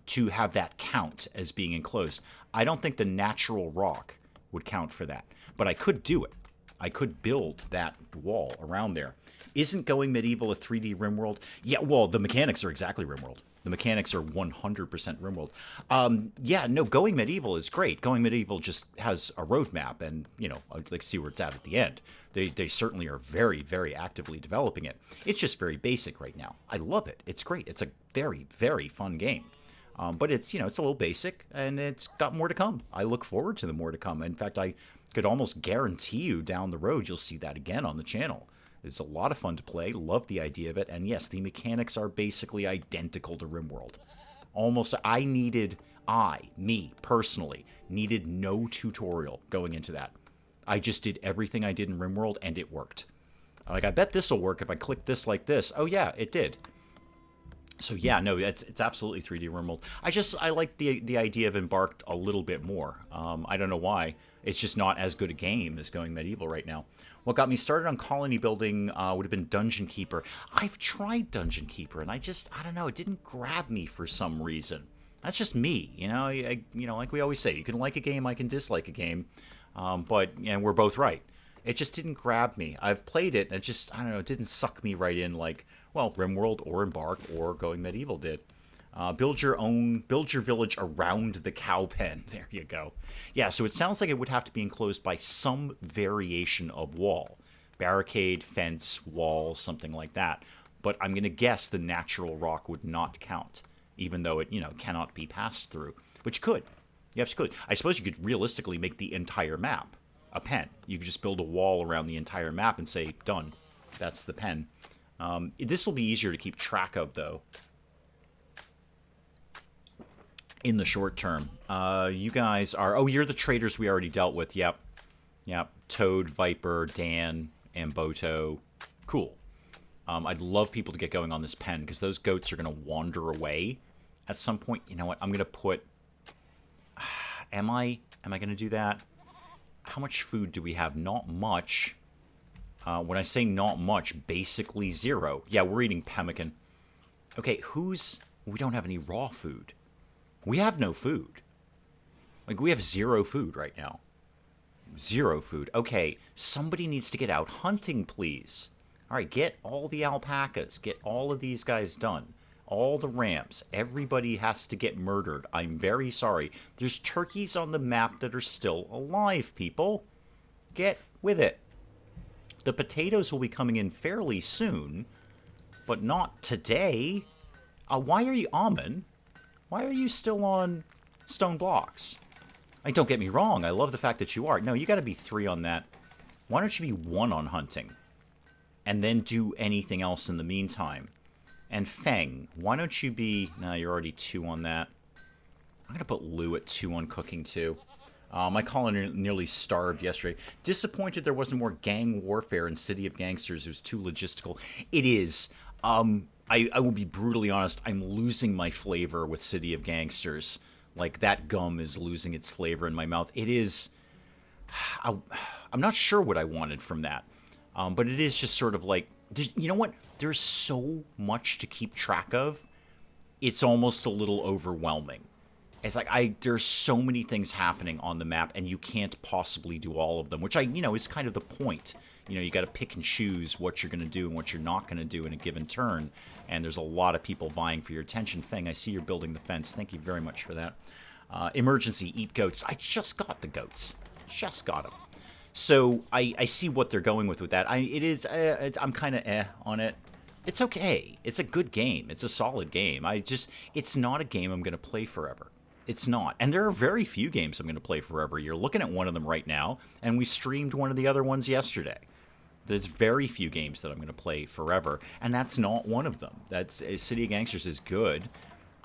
to have that count as being enclosed. I don't think the natural rock would count for that, but I could do it. I could build that wall around there. Isn't Going Medieval a 3D RimWorld? Yeah, well, the mechanics are exactly RimWorld. The mechanics are 100% RimWorld. Yeah, no, Going Medieval is great. Going Medieval just has a roadmap, and, you know, I'd like to see where it's at the end. They certainly are very, very actively developing it. It's just very basic right now. I love it. It's great. It's a very, very fun game. But it's, you know, it's a little basic, and it's got more to come. I look forward to the more to come. In fact, I could almost guarantee you down the road you'll see that again on the channel. It's a lot of fun to play. Love the idea of it. And yes, the mechanics are basically identical to RimWorld. Almost, me personally, needed no tutorial going into that. I just did everything I did in RimWorld, and it worked. Like, I bet this will work if I click this like this. Oh yeah, it did. So yeah, no, it's absolutely 3D RimWorld. I like the idea of Embarked a little bit more. I don't know why. It's just not as good a game as Going Medieval right now. What got me started on colony building would have been Dungeon Keeper. I've tried Dungeon Keeper, and I don't know, it didn't grab me for some reason. That's just me, you know. You know, like we always say, you can like a game, I can dislike a game, but we're both right. It just didn't grab me. I've played it, and it just, I don't know, it didn't suck me right in like, well, RimWorld or Embark or Going Medieval did. Build your village around the cow pen. There you go. Yeah, so it sounds like it would have to be enclosed by some variation of wall. Barricade, fence, wall, something like that. But I'm going to guess the natural rock would not count, even though it, you know, cannot be passed through. Which could. Yes, could. I suppose you could realistically make the entire map a pen. You could just build a wall around the entire map and say, done. That's the pen. This will be easier to keep track of, though, in the short term. You guys are... Oh, you're the traders we already dealt with. Yep. Yep. Toad, Viper, Dan, Amboto. Cool. I'd love people to get going on this pen, because those goats are going to wander away at some point. You know what? I'm going to put... Am I going to do that? How much food do we have? Not much. When I say not much, basically zero. Yeah, we're eating pemmican. Okay, we don't have any raw food. We have no food. Like, we have zero food right now. Zero food. Okay, somebody needs to get out hunting, please. All right, get all the alpacas. Get all of these guys done. All the rams. Everybody has to get murdered. I'm very sorry. There's turkeys on the map that are still alive, people. Get with it. The potatoes will be coming in fairly soon, but not today. Why are you, Almond? Why are you still on stone blocks? Don't get me wrong, I love the fact that you are. No, you gotta be 3 on that. Why don't you be 1 on hunting? And then do anything else in the meantime. And Feng, why don't you be... No, you're already 2 on that. I'm gonna put Lou at 2 on cooking, too. My colony nearly starved yesterday. Disappointed there wasn't more gang warfare in City of Gangsters. It was too logistical. It is. I will be brutally honest. I'm losing my flavor with City of Gangsters. Like, that gum is losing its flavor in my mouth. It is... I'm not sure what I wanted from that. But it is just sort of like... You know what? There's so much to keep track of. It's almost a little overwhelming. It's like, there's so many things happening on the map, and you can't possibly do all of them, which is kind of the point. You know, you got to pick and choose what you're going to do and what you're not going to do in a given turn, and there's a lot of people vying for your attention. Feng, I see you're building the fence. Thank you very much for that. Emergency, eat goats. I just got the goats. Just got them. So, I see what they're going with that. I'm kind of on it. It's okay. It's a good game. It's a solid game. It's not a game I'm going to play forever. It's not. And there are very few games I'm going to play forever. You're looking at one of them right now, and we streamed one of the other ones yesterday. There's very few games that I'm going to play forever, and that's not one of them. That's City of Gangsters is good.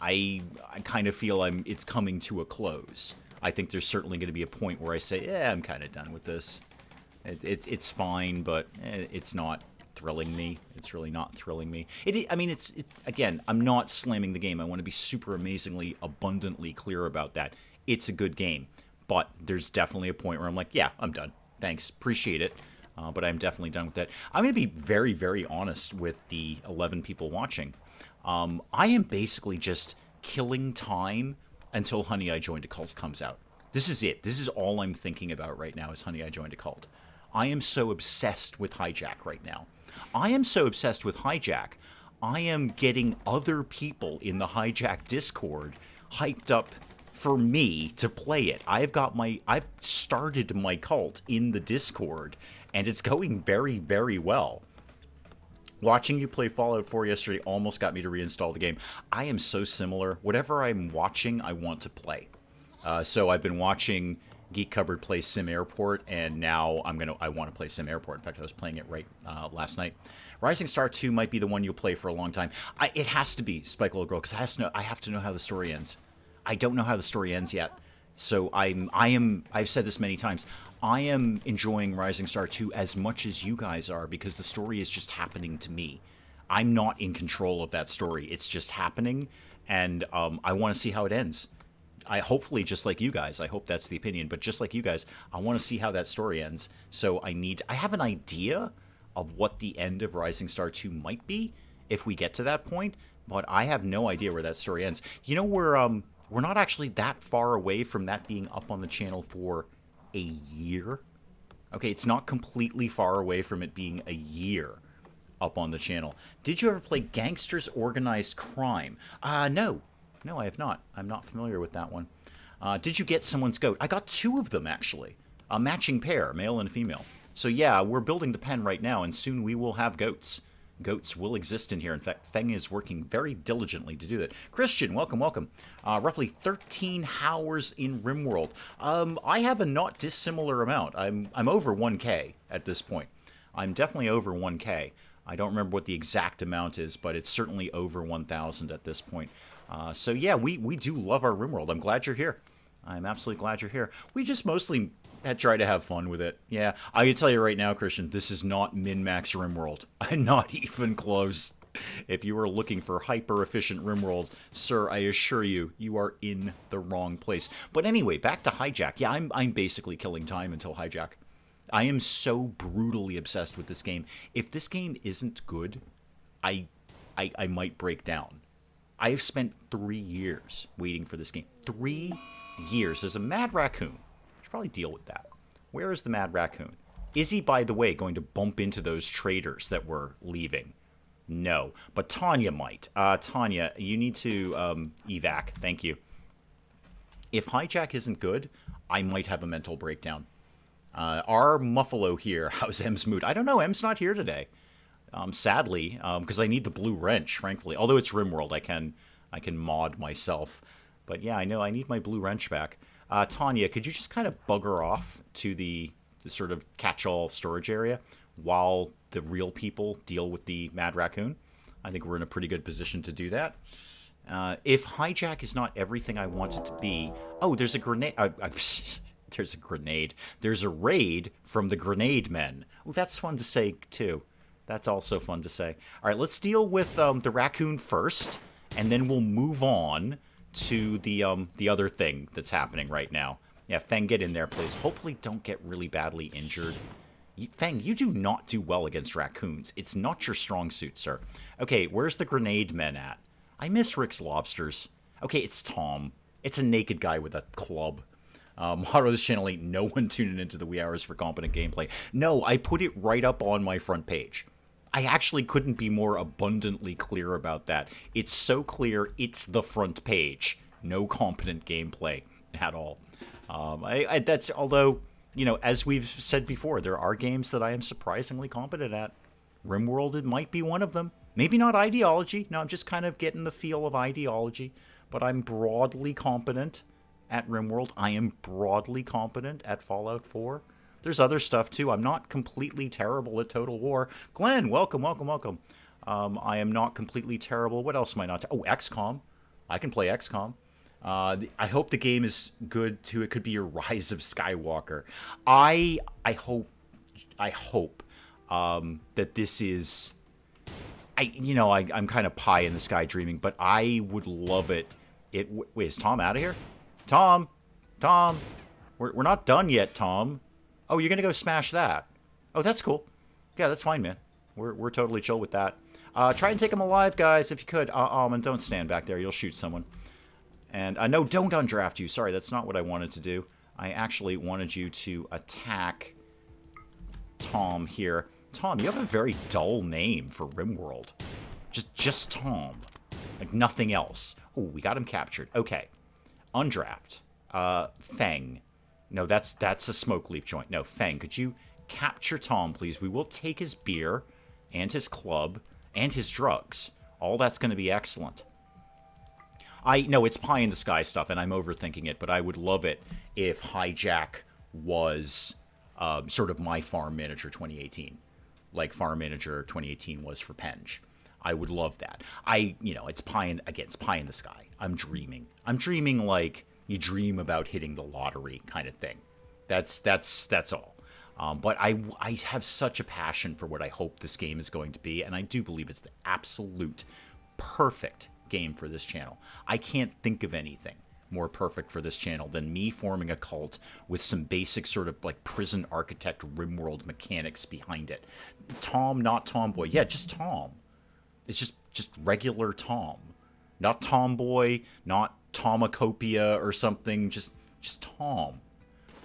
I kind of feel it's coming to a close. I think there's certainly going to be a point where I say, yeah, I'm kind of done with this. It's fine, but it's not thrilling me. It's really not thrilling me. Again, I'm not slamming the game. I want to be super amazingly, abundantly clear about that. It's a good game, but there's definitely a point where I'm like, yeah, I'm done. Thanks, appreciate it, but I'm definitely done with that. I'm going to be very, very honest with the 11 people watching. I am basically just killing time until Honey, I Joined a Cult comes out. This is it. This is all I'm thinking about right now is Honey, I Joined a Cult. I am so obsessed with Hijack right now. I am so obsessed with Hijack, I am getting other people in the Hijack Discord hyped up for me to play it. I've started my cult in the Discord, and it's going very, very well. Watching you play Fallout 4 yesterday almost got me to reinstall the game. I am so similar. Whatever I'm watching, I want to play. So I've been watching Geek Cupboard play Sim Airport, and now I want to play Sim Airport. In fact, I was playing it right last night. Rising Star 2 might be the one you'll play for a long time. It has to be Spike Little Girl, because I have to know how the story ends. I don't know how the story ends yet. So I've said this many times, I am enjoying Rising Star 2 as much as you guys are, because the story is just happening to me. I'm not in control of that story. It's just happening, and I want to see how it ends. Hopefully just like you guys, I hope that's the opinion, but just like you guys, I want to see how that story ends. So I have an idea of what the end of Rising Star 2 might be if we get to that point, but I have no idea where that story ends. You know, we're not actually that far away from that being up on the channel for a year. Okay, it's not completely far away from it being a year up on the channel. Did you ever play Gangsters Organized Crime? No. No, I have not. I'm not familiar with that one. Did you get someone's goat? I got 2 of them, actually. A matching pair, male and female. So yeah, we're building the pen right now, and soon we will have goats. Goats will exist in here. In fact, Feng is working very diligently to do that. Christian, welcome, welcome. Roughly 13 hours in RimWorld. I have a not dissimilar amount. I'm over 1K at this point. I'm definitely over 1K. I don't remember what the exact amount is, but it's certainly over 1,000 at this point. So yeah, we do love our RimWorld. I'm glad you're here. I'm absolutely glad you're here. We just mostly try to have fun with it. Yeah, I can tell you right now, Christian, this is not min-max RimWorld. Not even close. If you are looking for hyper-efficient RimWorld, sir, I assure you, you are in the wrong place. But anyway, back to Hijack. Yeah, I'm basically killing time until Hijack. I am so brutally obsessed with this game. If this game isn't good, I might break down. I have spent 3 years waiting for this game. 3 years. There's a mad raccoon. I should probably deal with that. Where is the mad raccoon? Is he, by the way, going to bump into those traders that were leaving? No. But Tanya might. Tanya, you need to evac. Thank you. If Hijack isn't good, I might have a mental breakdown. Our Muffalo here, how's M's mood? I don't know. M's not here today. Sadly, because I need the blue wrench, frankly. Although it's RimWorld, I can mod myself. But yeah, I know I need my blue wrench back. Tanya, could you just kind of bugger off to the sort of catch-all storage area while the real people deal with the mad raccoon? I think we're in a pretty good position to do that. If Hijack is not everything I want it to be... Oh, there's a grenade... There's a grenade. There's a raid from the Grenade Men. Oh, that's fun to say, too. That's also fun to say. All right, let's deal with the raccoon first, and then we'll move on to the other thing that's happening right now. Yeah, Feng, get in there, please. Hopefully don't get really badly injured. Feng, you do not do well against raccoons. It's not your strong suit, sir. Okay, where's the Grenade Men at? I miss Rick's Lobsters. Okay, it's Tom. It's a naked guy with a club. Motto of this channel ain't no one tuning into the wee hours for competent gameplay. No, I put it right up on my front page. I actually couldn't be more abundantly clear about that. It's so clear, it's the front page. No competent gameplay at all. That's, although, you know, as we've said before, there are games that I am surprisingly competent at. RimWorld, it might be one of them. Maybe not Ideology. No, I'm just kind of getting the feel of Ideology. But I'm broadly competent at RimWorld. I am broadly competent at Fallout 4. There's other stuff too. I'm not completely terrible at Total War. Glenn, welcome, welcome, welcome. I am not completely terrible. What else am I not? Oh, XCOM. I can play XCOM. I hope the game is good too. It could be your Rise of Skywalker. I hope that this is. I'm kind of pie in the sky dreaming, but I would love it. Wait, is Tom out of here? Tom, we're not done yet, Tom. Oh, you're gonna go smash that. Oh, that's cool. Yeah, that's fine, man. We're totally chill with that. Try and take him alive, guys, if you could. And don't stand back there. You'll shoot someone. And no, don't undraft you. Sorry, that's not what I wanted to do. I actually wanted you to attack Tom here. Tom, you have a very dull name for RimWorld. Just Tom. Like nothing else. Oh, we got him captured. Okay. Undraft. Feng. No, that's a smoke leaf joint. No, Feng, could you capture Tom, please? We will take his beer and his club and his drugs. All that's going to be excellent. I know it's pie in the sky stuff, and I'm overthinking it, but I would love it if Hijack was sort of my Farm Manager 2018, like Farm Manager 2018 was for Penge. I would love that. It's pie in the sky. I'm dreaming. I'm dreaming like you dream about hitting the lottery kind of thing. That's all. But I have such a passion for what I hope this game is going to be, and I do believe it's the absolute perfect game for this channel. I can't think of anything more perfect for this channel than me forming a cult with some basic sort of like prison architect RimWorld mechanics behind it. Tom, not Tomboy. Yeah, just Tom. It's just regular Tom. Not Tomboy, not Tomacopia or something, just Tom.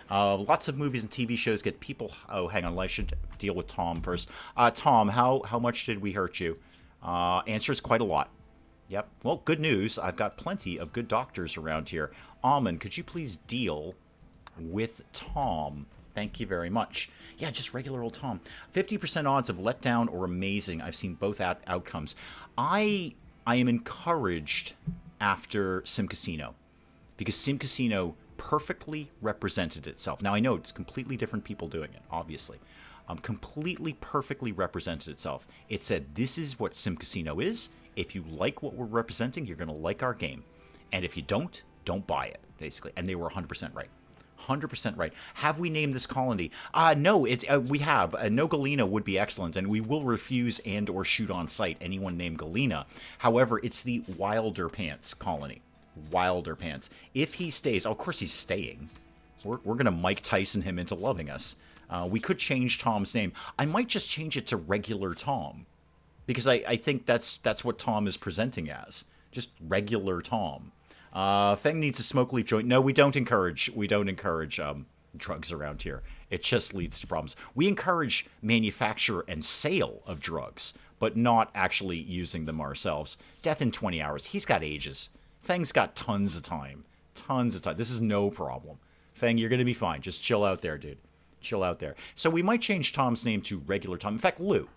Lots of movies and TV shows get people... Oh, hang on, I should deal with Tom first. Tom, how much did we hurt you? Answer is quite a lot. Yep. Well, good news. I've got plenty of good doctors around here. Almond, could you please deal with Tom? Thank you very much. Yeah, just regular old Tom. 50% odds of letdown or amazing. I've seen both outcomes. I am encouraged after Sim Casino, because Sim Casino perfectly represented itself. Now, I know it's completely different people doing it, obviously. Completely perfectly represented itself. It said, this is what Sim Casino is. If you like what we're representing, you're going to like our game. And if you don't buy it, basically. And they were 100% right. 100% right. Have we named this colony? No, we have. No Galena would be excellent, and we will refuse and or shoot on sight anyone named Galena. However, it's the Wilder Pants colony. Wilder Pants. If he stays, of course he's staying. We're going to Mike Tyson him into loving us. We could change Tom's name. I might just change it to regular Tom, because I think that's what Tom is presenting as. Just regular Tom. Feng needs a smoke leaf joint. No, we don't encourage drugs around here. It just leads to problems. We encourage manufacture and sale of drugs, but not actually using them ourselves. Death in 20 hours. He's got ages. Feng's got tons of time. Tons of time. This is no problem. Feng, you're going to be fine. Just chill out there, dude. Chill out there. So we might change Tom's name to regular Tom. In fact, Lou,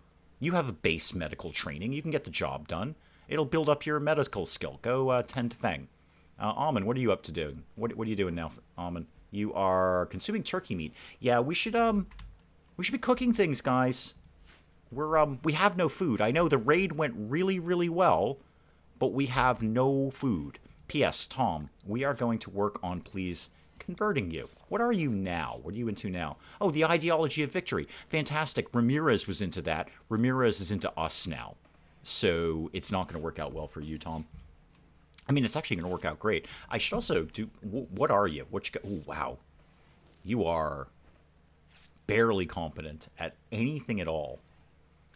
you have a base medical training. You can get the job done. It'll build up your medical skill. Go tend to Feng. Almond, what are you up to doing? What are you doing now, Almond? You are consuming turkey meat. Yeah, we should be cooking things, guys. We have no food. I know the raid went really, really well, but we have no food. P.S. Tom, we are going to work on, please, converting you. What are you now? What are you into now? Oh, the ideology of victory. Fantastic. Ramirez was into that. Ramirez is into us now. So it's not going to work out well for you, Tom. I mean, it's actually going to work out great. I should also do... What are you? Oh, wow. You are barely competent at anything at all.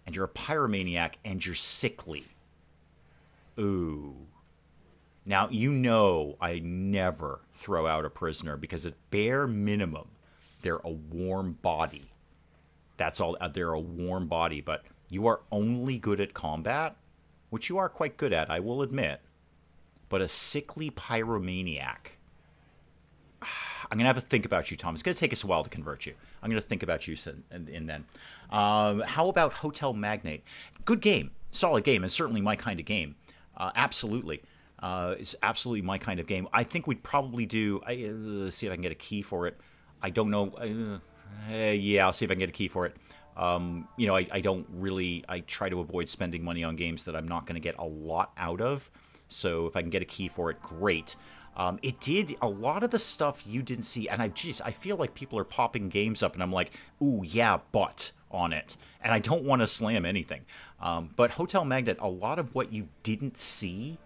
And you're a pyromaniac, and you're sickly. Ooh. Now, you know I never throw out a prisoner, because at bare minimum, they're a warm body. That's all. They're a warm body, but you are only good at combat, which you are quite good at, I will admit. But a sickly pyromaniac. I'm going to have to think about you, Tom. It's going to take us a while to convert you. I'm going to think about you and then. How about Hotel Magnate? Good game. Solid game. And certainly my kind of game. Absolutely. It's absolutely my kind of game. I think we'd probably do... see if I can get a key for it. I don't know. Yeah, I'll see if I can get a key for it. You know, I don't really... I try to avoid spending money on games that I'm not going to get a lot out of. So if I can get a key for it, great. It did a lot of the stuff you didn't see, and I feel like people are popping games up, and I'm like, ooh, yeah, but on it. And I don't want to slam anything. But Hotel Magnet, a lot of what you didn't see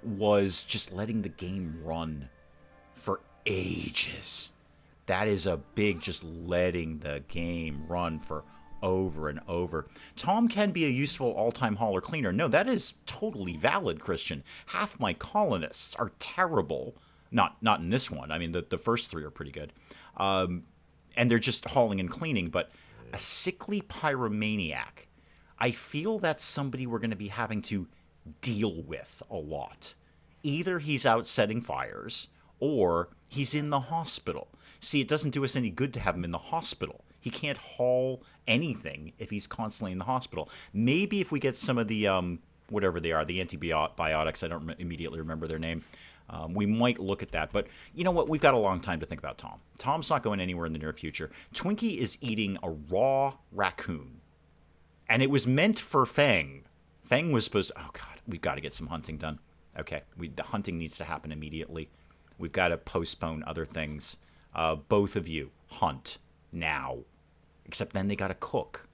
was just letting the game run for ages. That is a big just letting the game run for over and over. Tom can be a useful all-time hauler cleaner. No, that is totally valid, Christian. Half my colonists are terrible. Not in this one. I mean, the first three are pretty good. And they're just hauling and cleaning. But a sickly pyromaniac, I feel that's somebody we're going to be having to deal with a lot. Either he's out setting fires, or he's in the hospital. See, it doesn't do us any good to have him in the hospital. He can't haul anything if he's constantly in the hospital. Maybe if we get some of the, whatever they are, the antibiotics, I don't immediately remember their name, we might look at that. But you know what? We've got a long time to think about Tom. Tom's not going anywhere in the near future. Twinkie is eating a raw raccoon. And it was meant for Fang. Fang was supposed to... Oh, God. We've got to get some hunting done. Okay. The hunting needs to happen immediately. We've got to postpone other things. Both of you, hunt now. Except then they got to cook.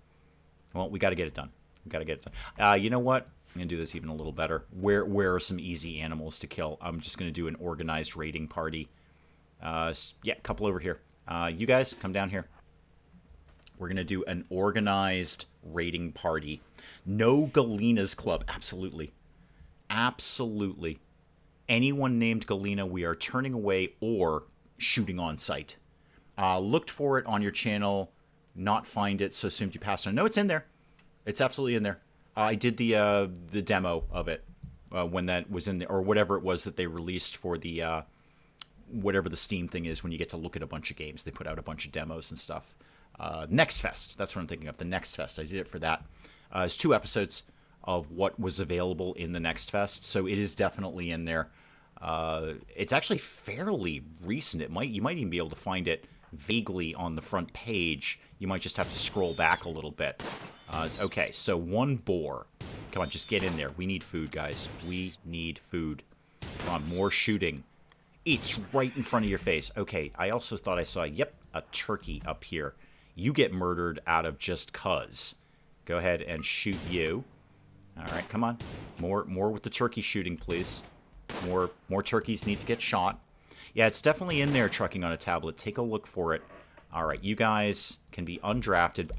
Well, we got to get it done. We got to get it done. You know what? I'm going to do this even a little better. Where are some easy animals to kill? I'm just going to do an organized raiding party. Yeah, a couple over here. You guys, come down here. We're going to do an organized raiding party. No Galena's Club. Absolutely. Absolutely. Anyone named Galena, we are turning away or shooting on sight. Looked for it on your channel. Not find it, so assumed you passed on. No, it's in there. It's absolutely in there. I did the demo of it when that was in there, or whatever it was that they released for the whatever the Steam thing is when you get to look at a bunch of games. They put out a bunch of demos and stuff. Next Fest, that's what I'm thinking of. The Next Fest, I did it for that. It's 2 episodes of what was available in the Next Fest, so it is definitely in there. It's actually fairly recent. You might even be able to find it vaguely on the front page. You might just have to scroll back a little bit. Okay, so 1 boar. Come on, just get in there. We need food, guys. We need food. Come on, more shooting. It's right in front of your face. Okay, I also thought I saw, yep, a turkey up here. You get murdered out of just cuz. Go ahead and shoot you. All right, come on. More with the turkey shooting, please. More turkeys need to get shot. Yeah, it's definitely in there, trucking on a tablet. Take a look for it. All right, you guys can be undrafted.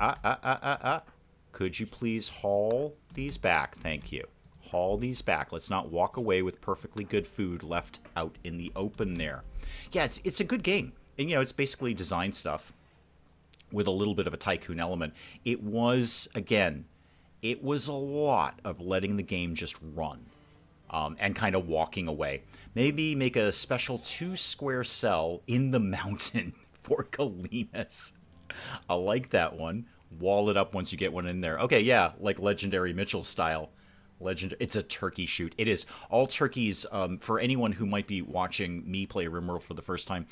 Could you please haul these back? Thank you. Haul these back. Let's not walk away with perfectly good food left out in the open there. Yeah, it's a good game. And, you know, it's basically design stuff with a little bit of a tycoon element. It was, again, it was a lot of letting the game just run. And kind of walking away. Maybe make a special 2-square cell in the mountain for Galenas. I like that one. Wall it up once you get one in there. Okay, yeah, like Legendary Mitchell style. It's a turkey shoot. It is. All turkeys, for anyone who might be watching me play RimWorld for the first time,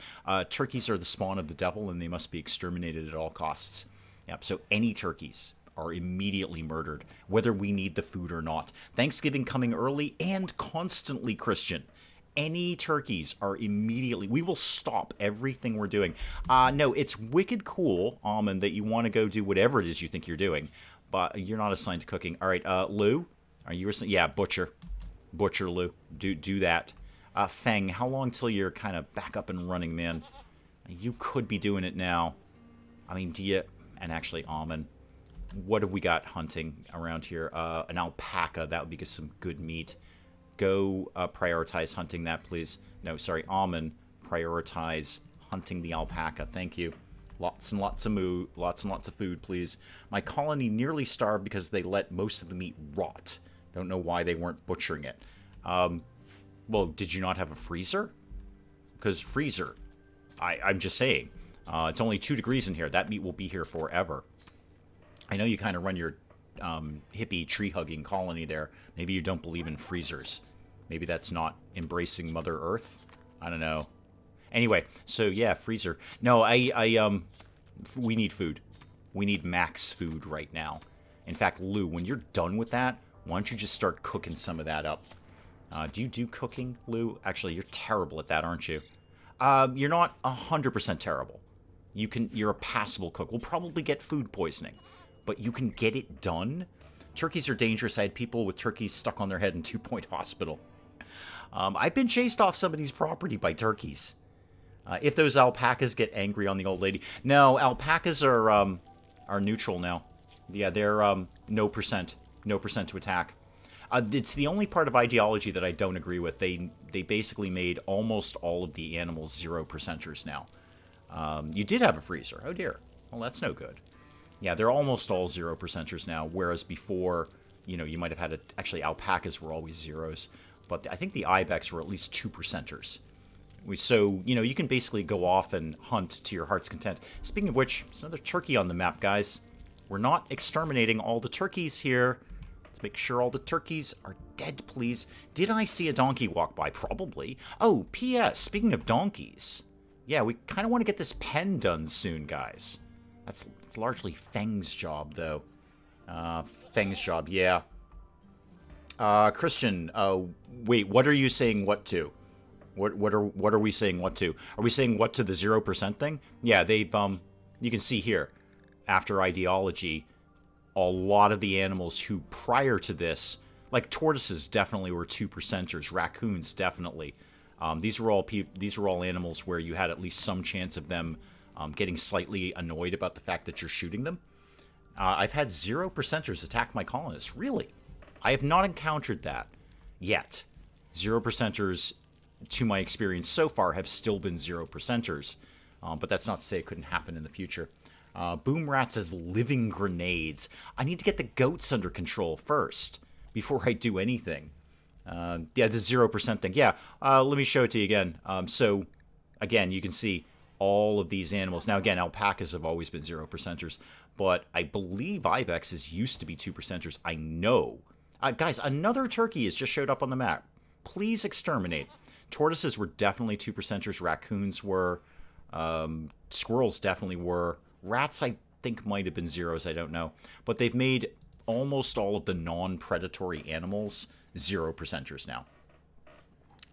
turkeys are the spawn of the devil and they must be exterminated at all costs. Yep, so any turkeys are immediately murdered, whether we need the food or not. Thanksgiving coming early and constantly, Christian. Any turkeys are immediately... We will stop everything we're doing. No, it's wicked cool, Almond, that you want to go do whatever it is you think you're doing, but you're not assigned to cooking. All right, Lou, are you assigned? Yeah, Butcher. Butcher, Lou. Do that. Feng, how long till you're kind of back up and running, man? You could be doing it now. I mean, do you... And actually, Almond... What have we got hunting around here? An alpaca. That would be some good meat. Go prioritize hunting that, please. No, sorry, Almond. Prioritize hunting the alpaca. Thank you. Lots and lots of food, please. My colony nearly starved because they let most of the meat rot. Don't know why they weren't butchering it. Well, did you not have a freezer? Because freezer. I'm just saying. It's only 2 degrees in here. That meat will be here forever. I know you kind of run your hippie tree-hugging colony there. Maybe you don't believe in freezers. Maybe that's not embracing Mother Earth. I don't know. Anyway, so yeah, freezer. No, We need food. We need max food right now. In fact, Lou, when you're done with that, why don't you just start cooking some of that up? Do you do cooking, Lou? Actually, you're terrible at that, aren't you? You're not 100% terrible. You're a passable cook. We'll probably get food poisoning, but you can get it done. Turkeys are dangerous. I had people with turkeys stuck on their head in 2-point hospital. I've been chased off somebody's property by turkeys. If those alpacas get angry on the old lady. No, alpacas are neutral now. Yeah, they're no percent to attack. It's the only part of ideology that I don't agree with. They basically made almost all of the animals 0%ers now. You did have a freezer. Oh dear. Well, that's no good. Yeah, they're almost all 0%ers now, whereas before, you know, you might have had actually alpacas were always zeros, but I think the ibex were at least 2%ers. So, you know, you can basically go off and hunt to your heart's content. Speaking of which, there's another turkey on the map, guys. We're not exterminating all the turkeys here. Let's make sure all the turkeys are dead, please. Did I see a donkey walk by? Probably. Oh, P.S. Speaking of donkeys. Yeah, we kind of want to get this pen done soon, guys. That's largely Feng's job, though. Feng's job, yeah. Christian, wait, what are you saying what to? What are we saying what to? Are we saying what to the 0% thing? Yeah, they've, you can see here, after ideology, a lot of the animals who prior to this, like tortoises definitely were 2%ers, raccoons definitely. These were all animals where you had at least some chance of them getting slightly annoyed about the fact that you're shooting them. I've had 0%ers attack my colonists. Really? I have not encountered that yet. 0%ers, to my experience so far, have still been 0%ers. But that's not to say it couldn't happen in the future. Boom Rat says living grenades. I need to get the goats under control first before I do anything. Yeah, the 0% thing. Yeah, let me show it to you again. So, again, you can see all of these animals. Now, again, alpacas have always been 0%ers, but I believe ibexes used to be 2%ers. I know. Guys, another turkey has just showed up on the map. Please exterminate. Tortoises were definitely 2%ers. Raccoons were. Squirrels definitely were. Rats, I think, might have been zeros. I don't know. But they've made almost all of the non-predatory animals 0%ers now.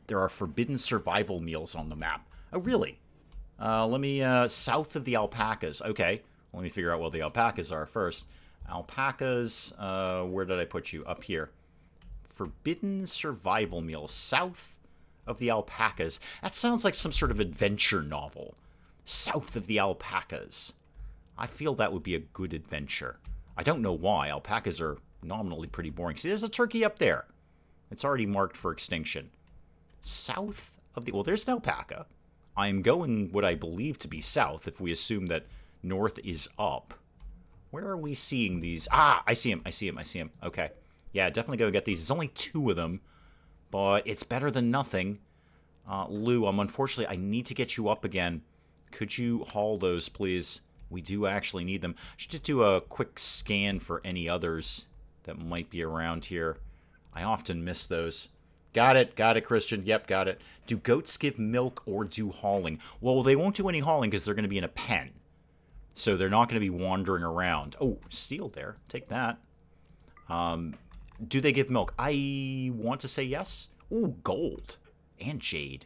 There are forbidden survival meals on the map. Oh, really? Let me, south of the alpacas. Okay, let me figure out where the alpacas are first. Alpacas, where did I put you? Up here. Forbidden survival meals, south of the alpacas. That sounds like some sort of adventure novel. South of the alpacas. I feel that would be a good adventure. I don't know why. Alpacas are nominally pretty boring. See, there's a turkey up there. It's already marked for extinction. South of the... Well, there's an alpaca. I'm going what I believe to be south, if we assume that north is up. Where are we seeing these? Ah, I see him. I see him. I see him. Okay. Yeah, definitely go get these. There's only 2 of them, but it's better than nothing. Lou, unfortunately, I need to get you up again. Could you haul those, please? We do actually need them. I should just do a quick scan for any others that might be around here. I often miss those. Got it, Christian. Yep, got it. Do goats give milk or do hauling? Well, they won't do any hauling because they're going to be in a pen. So they're not going to be wandering around. Oh, steel there. Take that. Do they give milk? I want to say yes. Ooh, gold. And jade.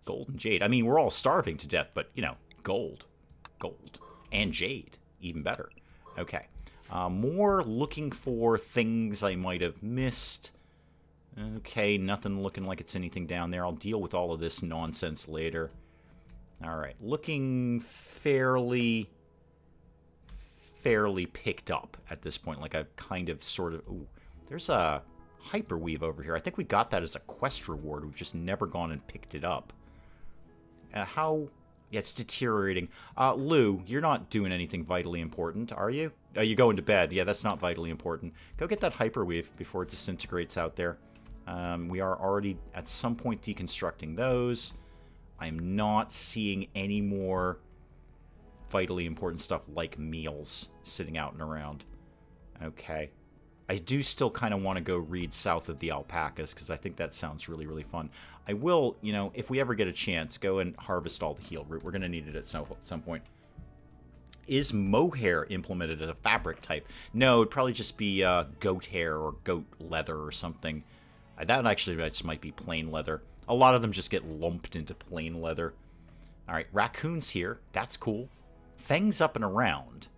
Gold and jade. I mean, we're all starving to death, but, you know, gold. Gold. And jade. Even better. Okay. More looking for things I might have missed. Okay, nothing looking like it's anything down there. I'll deal with all of this nonsense later. Alright, looking fairly picked up at this point. Like I've kind of sort of... Ooh, there's a hyperweave over here. I think we got that as a quest reward. We've just never gone and picked it up. How... Yeah, it's deteriorating. Lou, you're not doing anything vitally important, are you? Are you going to bed? Yeah, that's not vitally important. Go get that hyperweave before it disintegrates out there. We are already, at some point, deconstructing those. I'm not seeing any more vitally important stuff like meals sitting out and around. Okay. I do still kind of want to go read South of the Alpacas, because I think that sounds really, really fun. I will, you know, if we ever get a chance, go and harvest all the heal root. We're going to need it at some point. Is mohair implemented as a fabric type? No, it'd probably just be goat hair or goat leather or something. That actually just might be plain leather. A lot of them just get lumped into plain leather. All right, raccoons here. That's cool. Feng's up and around.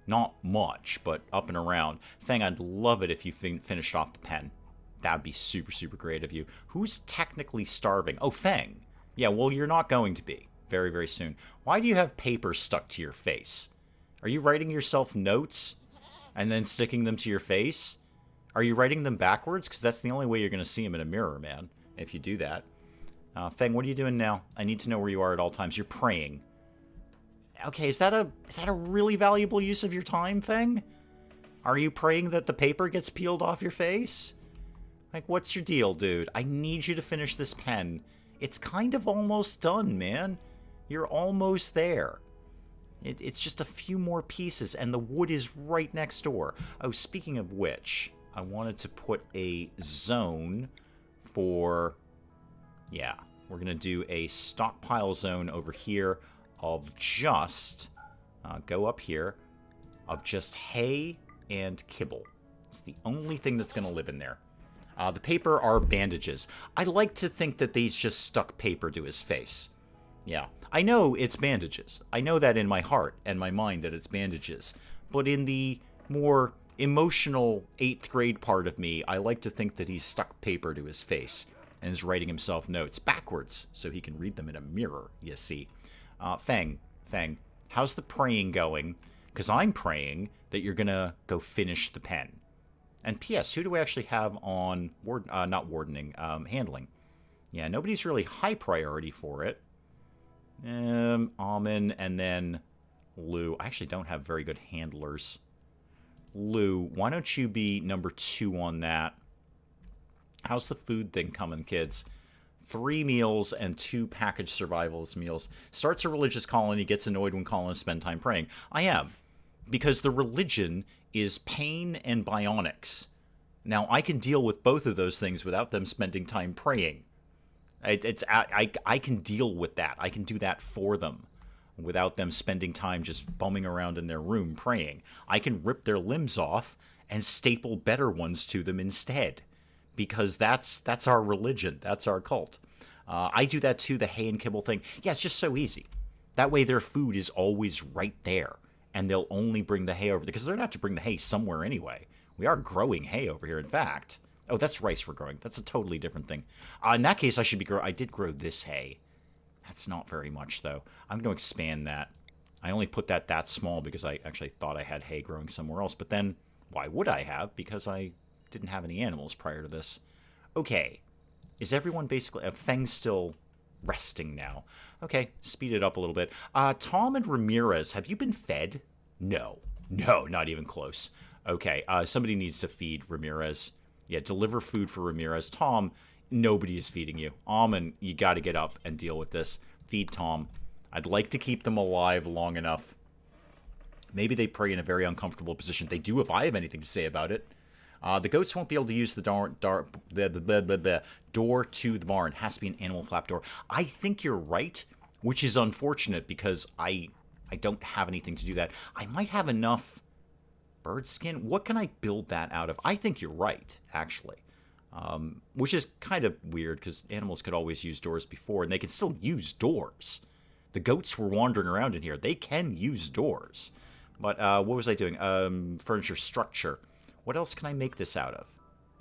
Not much, but up and around. Feng, I'd love it if you finished off the pen. That would be super, super great of you. Who's technically starving? Oh, Feng. Yeah, well, you're not going to be. Very, very soon. Why do you have paper stuck to your face? Are you writing yourself notes and then sticking them to your face? Are you writing them backwards? Because that's the only way you're going to see them in a mirror, man, if you do that. Feng, what are you doing now? I need to know where you are at all times. You're praying. Okay, is that a really valuable use of your time, Feng? Are you praying that the paper gets peeled off your face? Like, what's your deal, dude? I need you to finish this pen. It's kind of almost done, man. You're almost there. It's just a few more pieces, and the wood is right next door. Oh, speaking of which, I wanted to put a zone for... Yeah, we're going to do a stockpile zone over here of just... go up here. Of just hay and kibble. It's the only thing that's going to live in there. The paper are bandages. I like to think that these just stuck paper to his face. Yeah, I know it's bandages. I know that in my heart and my mind that it's bandages. But in the more emotional 8th grade part of me, I like to think that he's stuck paper to his face and is writing himself notes backwards so he can read them in a mirror, you see. Feng, how's the praying going? Because I'm praying that you're going to go finish the pen. And P.S., who do we actually have on, not wardening, handling? Yeah, nobody's really high priority for it. Amen, and then Lou. I actually don't have very good handlers. Lou, why don't you be number 2 on that? How's the food thing coming, kids? 3 meals and 2 packaged survivalist meals. Starts a religious colony, gets annoyed when colonists spend time praying. I am. Because the religion is pain and bionics. Now, I can deal with both of those things without them spending time praying. I can deal with that. I can do that for them without them spending time just bumming around in their room praying. I can rip their limbs off and staple better ones to them instead. Because that's our religion. That's our cult. I do that too, the hay and kibble thing. Yeah, it's just so easy. That way their food is always right there. And they'll only bring the hay over there. Because they're going to have to bring the hay somewhere anyway. We are growing hay over here, in fact. Oh, that's rice we're growing. That's a totally different thing. In that case, I did grow this hay. That's not very much, though. I'm going to expand that. I only put that small because I actually thought I had hay growing somewhere else. But then, why would I have? Because I didn't have any animals prior to this. Okay. Is everyone basically... Feng's still resting now. Okay, speed it up a little bit. Tom and Ramirez, have you been fed? No. No, not even close. Okay, somebody needs to feed Ramirez. Yeah, deliver food for Ramirez. Tom, nobody is feeding you. Almond, you got to get up and deal with this. Feed Tom. I'd like to keep them alive long enough. Maybe they pray in a very uncomfortable position. They do if I have anything to say about it. The goats won't be able to use the door to the barn. It has to be an animal flap door. I think you're right, which is unfortunate because I don't have anything to do that. I might have enough... bird skin? What can I build that out of? I think you're right, actually. Which is kind of weird, because animals could always use doors before, and they can still use doors. The goats were wandering around in here. They can use doors. But what was I doing? Furniture structure. What else can I make this out of?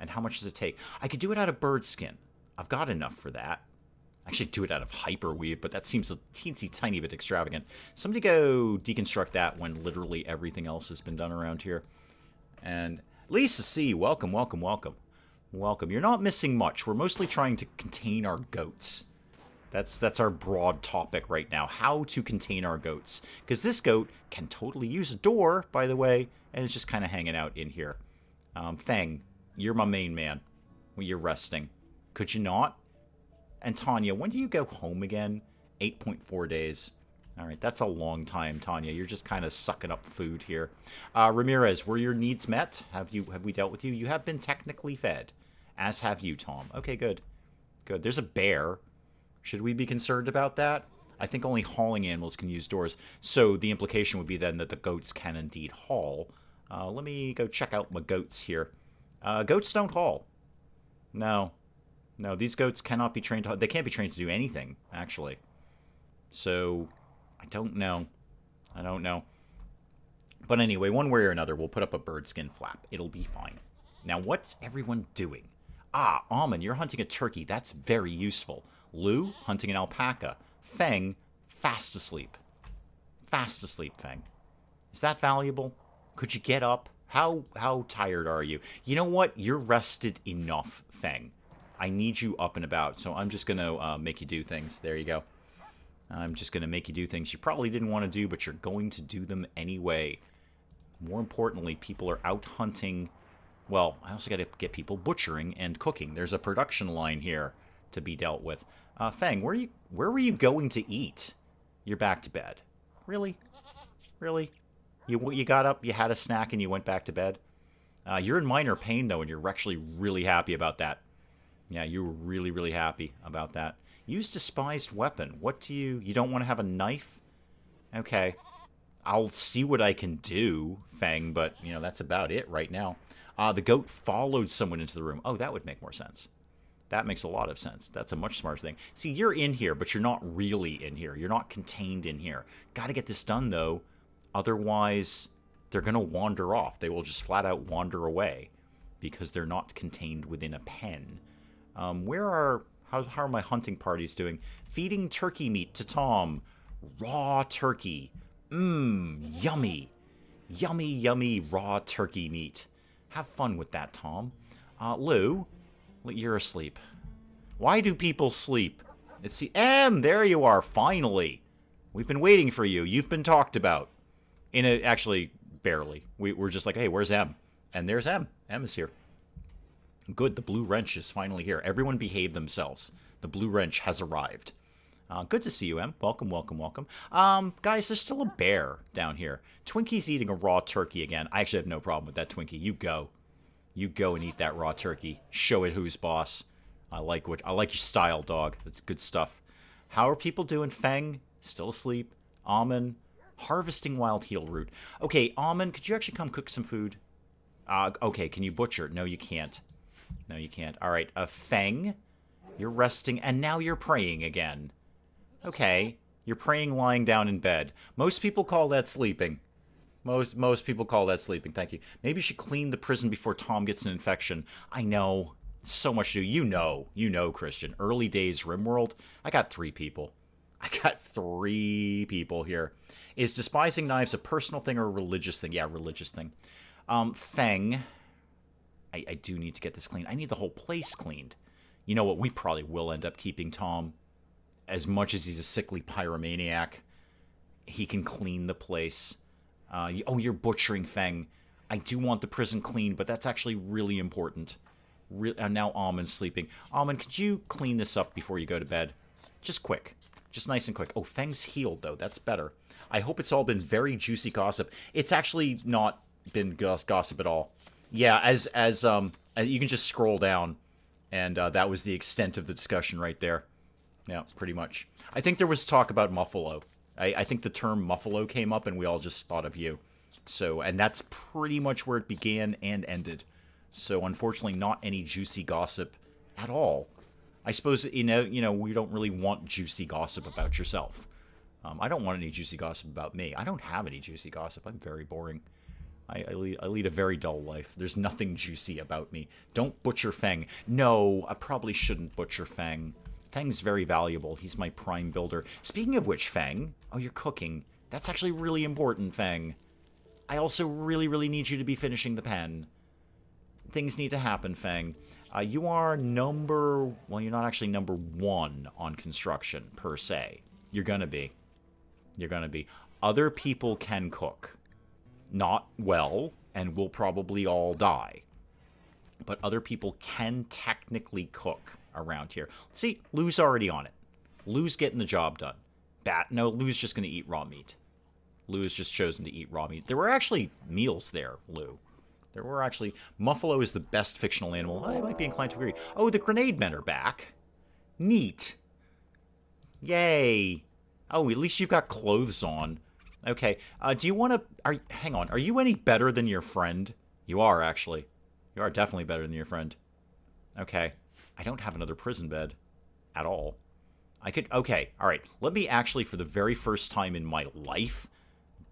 And how much does it take? I could do it out of bird skin. I've got enough for that. Actually do it out of hyperweave, but that seems a teensy tiny bit extravagant. Somebody go deconstruct that when literally everything else has been done around here. And Lisa C, welcome, welcome, welcome. Welcome. You're not missing much. We're mostly trying to contain our goats. That's our broad topic right now. How to contain our goats. Because this goat can totally use a door, by the way, and it's just kind of hanging out in here. Feng, you're my main man when you're resting. Could you not? And Tanya, when do you go home again? 8.4 days. All right, that's a long time, Tanya. You're just kind of sucking up food here. Ramirez, were your needs met? Have we dealt with you? You have been technically fed, as have you, Tom. Okay, good. Good. There's a bear. Should we be concerned about that? I think only hauling animals can use doors. So the implication would be then that the goats can indeed haul. Let me go check out my goats here. Goats don't haul. No. No, these goats cannot be trained to... They can't be trained to do anything, actually. So, I don't know. I don't know. But anyway, one way or another, we'll put up a bird skin flap. It'll be fine. Now, what's everyone doing? Ah, Almond, you're hunting a turkey. That's very useful. Lou, hunting an alpaca. Feng, fast asleep. Fast asleep, Feng. Is that valuable? Could you get up? How tired are you? You know what? You're rested enough, Feng. I need you up and about, so I'm just going to make you do things. There you go. I'm just going to make you do things you probably didn't want to do, but you're going to do them anyway. More importantly, people are out hunting. Well, I also got to get people butchering and cooking. There's a production line here to be dealt with. Feng, where were you going to eat? You're back to bed. Really? Really? You got up, you had a snack, and you went back to bed? You're in minor pain, though, and you're actually really happy about that. Yeah, you were really, really happy about that. Use despised weapon. What do you... You don't want to have a knife? Okay. I'll see what I can do, Feng, but, you know, that's about it right now. The goat followed someone into the room. Oh, that would make more sense. That makes a lot of sense. That's a much smarter thing. See, you're in here, but you're not really in here. You're not contained in here. Got to get this done, though. Otherwise, they're going to wander off. They will just flat out wander away because they're not contained within a pen. How are my hunting parties doing? Feeding turkey meat to Tom. Raw turkey. Yummy. Yummy, yummy raw turkey meat. Have fun with that, Tom. Lou, you're asleep. Why do people sleep? It's the... there you are, finally. We've been waiting for you. You've been talked about. Actually, barely. We're just like, hey, where's M? And there's M. M is here. Good, the blue wrench is finally here. Everyone behave themselves. The blue wrench has arrived. Good to see you, Em. Welcome, welcome, welcome. Guys, there's still a bear down here. Twinkie's eating a raw turkey again. I actually have no problem with that, Twinkie. You go. You go and eat that raw turkey. Show it who's boss. I like your style, dog. That's good stuff. How are people doing? Feng, still asleep. Almond, harvesting wild heel root. Okay, Almond, could you actually come cook some food? Okay, can you butcher? No, you can't. No, you can't. All right, Feng, you're resting, and now you're praying again. Okay, you're praying lying down in bed. Most people call that sleeping. Most people call that sleeping. Thank you. Maybe you should clean the prison before Tom gets an infection. I know. So much to do. You know, Christian. Early days RimWorld. I got 3 people. I got 3 people here. Is despising knives a personal thing or a religious thing? Yeah, religious thing. Feng. I do need to get this cleaned. I need the whole place cleaned. You know what? We probably will end up keeping Tom. As much as he's a sickly pyromaniac, he can clean the place. Oh, you're butchering, Feng. I do want the prison cleaned, but that's actually really important. Now Almond's sleeping. Almond, could you clean this up before you go to bed? Just quick. Just nice and quick. Oh, Feng's healed, though. That's better. I hope it's all been very juicy gossip. It's actually not been gossip at all. Yeah, as you can just scroll down, and that was the extent of the discussion right there. Yeah, pretty much. I think there was talk about Muffalo. I think the term Muffalo came up, and we all just thought of you. So, and that's pretty much where it began and ended. So, unfortunately, not any juicy gossip at all. I suppose, you know, we don't really want juicy gossip about yourself. I don't want any juicy gossip about me. I don't have any juicy gossip. I'm very boring. I lead a very dull life. There's nothing juicy about me. Don't butcher Feng. No, I probably shouldn't butcher Feng. Feng's very valuable. He's my prime builder. Speaking of which, Feng... Oh, you're cooking. That's actually really important, Feng. I also really, really need you to be finishing the pen. Things need to happen, Feng. You are number... Well, you're not actually number 1 on construction, per se. You're gonna be. You're gonna be. Other people can cook. Not well, and will probably all die. But other people can technically cook around here. See, Lou's already on it. Lou's getting the job done. No, Lou's just going to eat raw meat. Lou has just chosen to eat raw meat. There were actually meals there, Lou. There were actually... Muffalo is the best fictional animal. I might be inclined to agree. Oh, the grenade men are back. Neat. Yay. Oh, at least you've got clothes on. Okay. Do you want to... Hang on. Are you any better than your friend? You are, actually. You are definitely better than your friend. Okay. I don't have another prison bed. At all. I could... Okay. Alright. Let me actually, for the very first time in my life,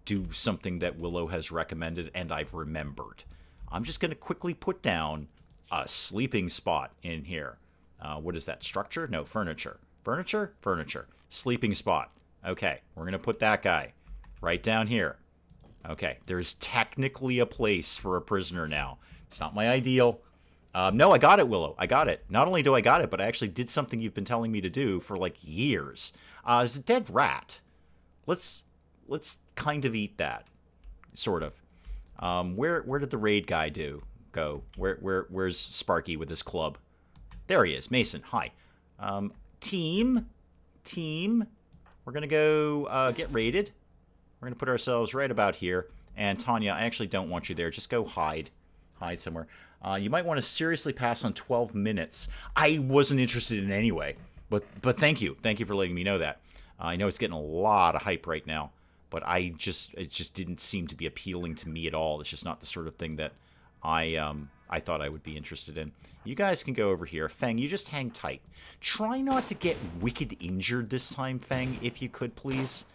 do something that Willow has recommended and I've remembered. I'm just going to quickly put down a sleeping spot in here. What is that? Structure? No, furniture. Furniture? Furniture. Sleeping spot. Okay, we're going to put that guy right down here. Okay, there's technically a place for a prisoner now. It's not my ideal. No, I got it, Willow. I got it. Not only do I got it, but I actually did something you've been telling me to do for, like, years. It's a dead rat. Let's kind of eat that. Sort of. Where did the raid guy go? Where's Sparky with his club? There he is. Mason, hi. Team. We're going to go get raided. We're going to put ourselves right about here. And Tanya, I actually don't want you there. Just go hide. Hide somewhere. You might want to seriously pass on 12 minutes. I wasn't interested in anyway. But thank you. Thank you for letting me know that. I know it's getting a lot of hype right now. But it just didn't seem to be appealing to me at all. It's just not the sort of thing that I thought I would be interested in. You guys can go over here. Feng, you just hang tight. Try not to get wicked injured this time, Feng, if you could, please.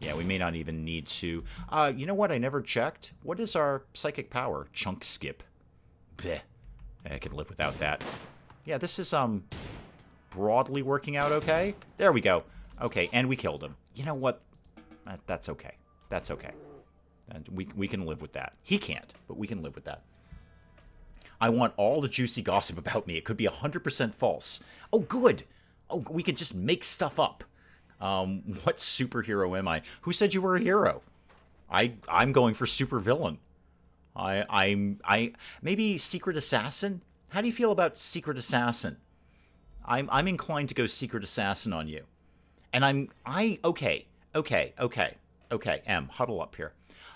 Yeah, we may not even need to. You know what? I never checked. What is our psychic power? Chunk skip. Bleh. I can live without that. Yeah, this is, broadly working out okay. There we go. Okay, and we killed him. You know what? That's okay. That's okay. And we can live with that. He can't, but we can live with that. I want all the juicy gossip about me. It could be 100% false. Oh, good. Oh, we could just make stuff up. What superhero am I? Who said you were a hero? I'm going for supervillain. Maybe secret assassin? How do you feel about secret assassin? I'm inclined to go secret assassin on you. And okay, huddle up here.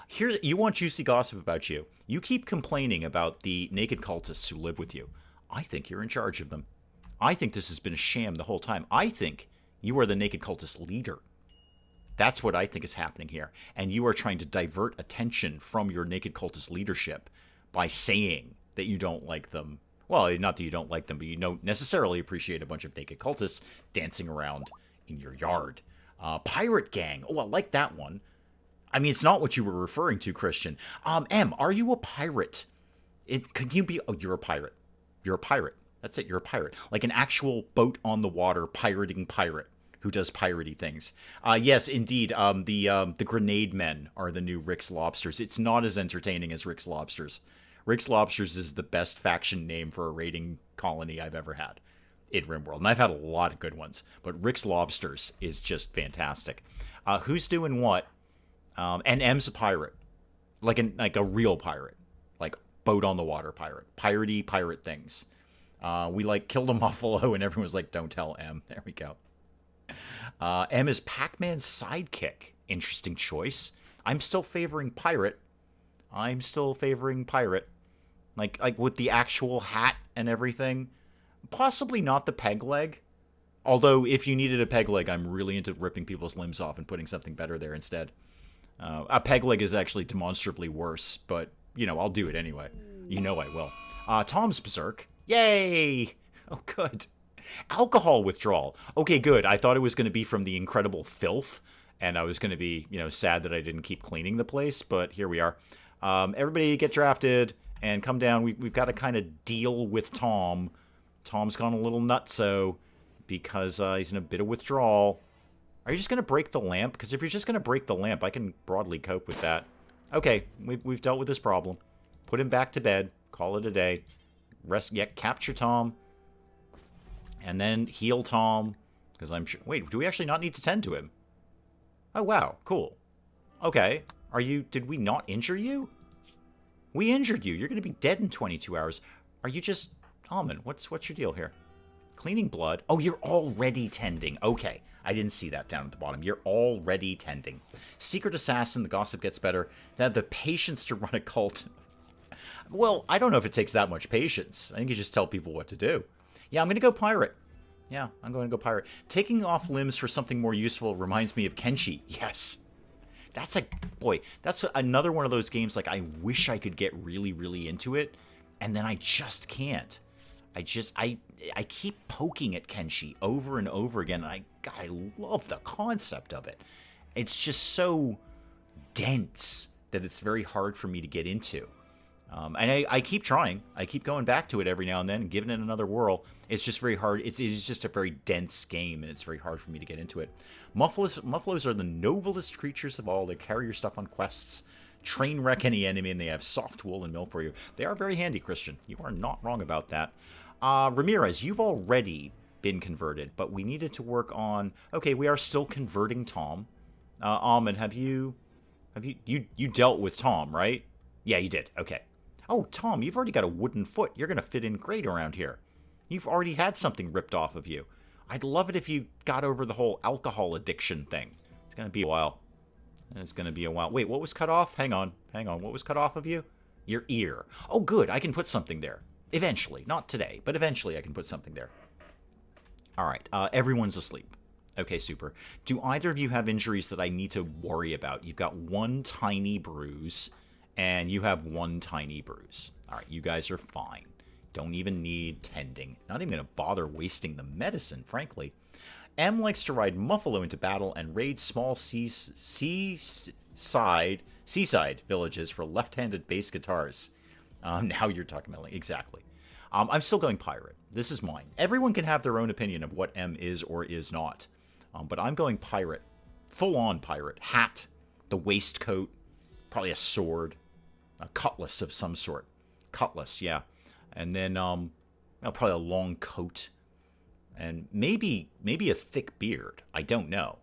Here, you want juicy gossip about you. You keep complaining about the naked cultists who live with you. I think you're in charge of them. I think this has been a sham the whole time. I think you are the naked cultist leader. That's what I think is happening here. And you are trying to divert attention from your naked cultist leadership by saying that you don't like them. Well, not that you don't like them, but you don't necessarily appreciate a bunch of naked cultists dancing around in your yard. Pirate gang. Oh, I like that one. I mean, it's not what you were referring to, Christian. M, are you a pirate? Could you be... Oh, you're a pirate. You're a pirate. That's it, you're a pirate. Like an actual boat-on-the-water pirating pirate who does piratey things. Yes, indeed, the Grenade Men are the new Rick's Lobsters. It's not as entertaining as Rick's Lobsters. Rick's Lobsters is the best faction name for a raiding colony I've ever had in RimWorld. And I've had a lot of good ones. But Rick's Lobsters is just fantastic. Who's doing what? And M's a pirate. Like a real pirate. Like boat-on-the-water pirate. Piratey pirate things. We, killed a Muffalo, and everyone was like, don't tell M. There we go. M is Pac-Man's sidekick. Interesting choice. I'm still favoring pirate. Like with the actual hat and everything. Possibly not the peg leg. Although, if you needed a peg leg, I'm really into ripping people's limbs off and putting something better there instead. A peg leg is actually demonstrably worse, but, I'll do it anyway. You know I will. Tom's Berserk. Yay! Oh, good. Alcohol withdrawal. Okay, good. I thought it was going to be from the incredible filth, and I was going to be, sad that I didn't keep cleaning the place, but here we are. Everybody get drafted and come down. We've got to kind of deal with Tom. Tom's gone a little nutso because he's in a bit of withdrawal. Are you just going to break the lamp? Because if you're just going to break the lamp, I can broadly cope with that. Okay, we've dealt with this problem. Put him back to bed. Call it a day. Capture Tom. And then heal Tom. Because I'm sure... Wait, do we actually not need to tend to him? Oh, wow. Cool. Okay. Did we not injure you? We injured you. You're going to be dead in 22 hours. Are you just... Almond, what's your deal here? Cleaning blood. Oh, you're already tending. Okay. I didn't see that down at the bottom. You're already tending. Secret assassin. The gossip gets better. Now, the patience to run a cult... Well, I don't know if it takes that much patience. I think you just tell people what to do. Yeah, I'm going to go pirate. Yeah, I'm going to go pirate. Taking off limbs for something more useful reminds me of Kenshi. Yes. That's a... Boy, that's another one of those games, like, I wish I could get really, really into it, and then I just can't. I keep poking at Kenshi over and over again, and God, I love the concept of it. It's just so dense that it's very hard for me to get into. And I keep trying. I keep going back to it every now and then and giving it another whirl. It's just very hard. It is just a very dense game, and it's very hard for me to get into it. Muffalos are the noblest creatures of all. They carry your stuff on quests, train wreck any enemy, and they have soft wool and milk for you. They are very handy, Christian. You are not wrong about that. Ramirez, you've already been converted, but we needed to work on... Okay, we are still converting Tom. Almond, have you dealt with Tom, right? Yeah, you did. Okay. Oh, Tom, you've already got a wooden foot. You're going to fit in great around here. You've already had something ripped off of you. I'd love it if you got over the whole alcohol addiction thing. It's going to be a while. It's going to be a while. Wait, what was cut off? Hang on. What was cut off of you? Your ear. Oh, good. I can put something there. Eventually. Not today, but eventually I can put something there. All right. Everyone's asleep. Okay, super. Do either of you have injuries that I need to worry about? You've got one tiny bruise... and you have one tiny bruise. All right, you guys are fine. Don't even need tending. Not even going to bother wasting the medicine, frankly. M likes to ride Muffalo into battle and raid small seaside villages for left-handed bass guitars. Now you're talking about... Exactly. I'm still going pirate. This is mine. Everyone can have their own opinion of what M is or is not. But I'm going pirate. Full-on pirate. Hat. The waistcoat. Probably a sword. A cutlass of some sort. Cutlass, yeah. And then, probably a long coat. And maybe a thick beard. I don't know.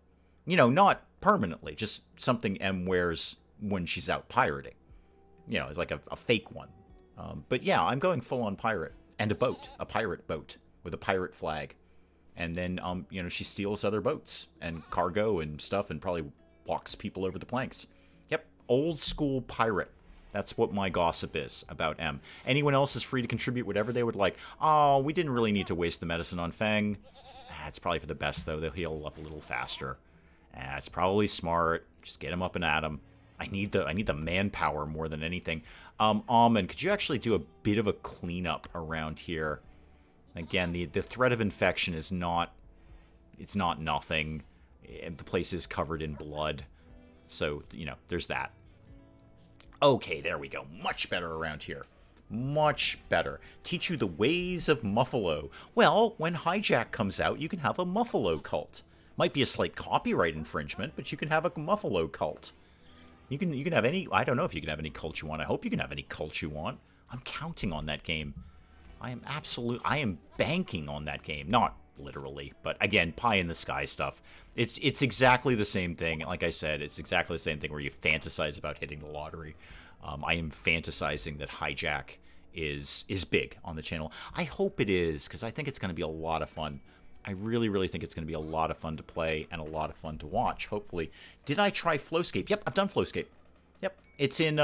You know, not permanently. Just something M wears when she's out pirating. You know, it's like a fake one. But yeah, I'm going full-on pirate. And a boat. A pirate boat. With a pirate flag. And then, she steals other boats. And cargo and stuff. And probably walks people over the planks. Yep. Old school pirate. That's what my gossip is about M. Anyone else is free to contribute whatever they would like. Oh, we didn't really need to waste the medicine on Fang. It's probably for the best, though. They'll heal up a little faster. It's probably smart. Just get him up and at him. I need the manpower more than anything. Almond, could you actually do a bit of a cleanup around here? Again, the threat of infection is not... It's not nothing. The place is covered in blood. So, there's that. Okay, there we go. Much better around here. Much better. Teach you the ways of Muffalo. Well, when Hijack comes out, you can have a Muffalo cult. Might be a slight copyright infringement, but you can have a Muffalo cult. You can have any... I don't know if you can have any cult you want. I hope you can have any cult you want. I'm counting on that game. I am banking on that game. Not literally, but again, pie in the sky stuff. It's exactly the same thing. Like I said, it's exactly the same thing where you fantasize about hitting the lottery. I am fantasizing that Hijack is big on the channel. I hope it is, because I think it's going to be a lot of fun. I really, really think it's going to be a lot of fun to play and a lot of fun to watch, hopefully. Did I try Flowscape? Yep, I've done Flowscape. Yep, it's in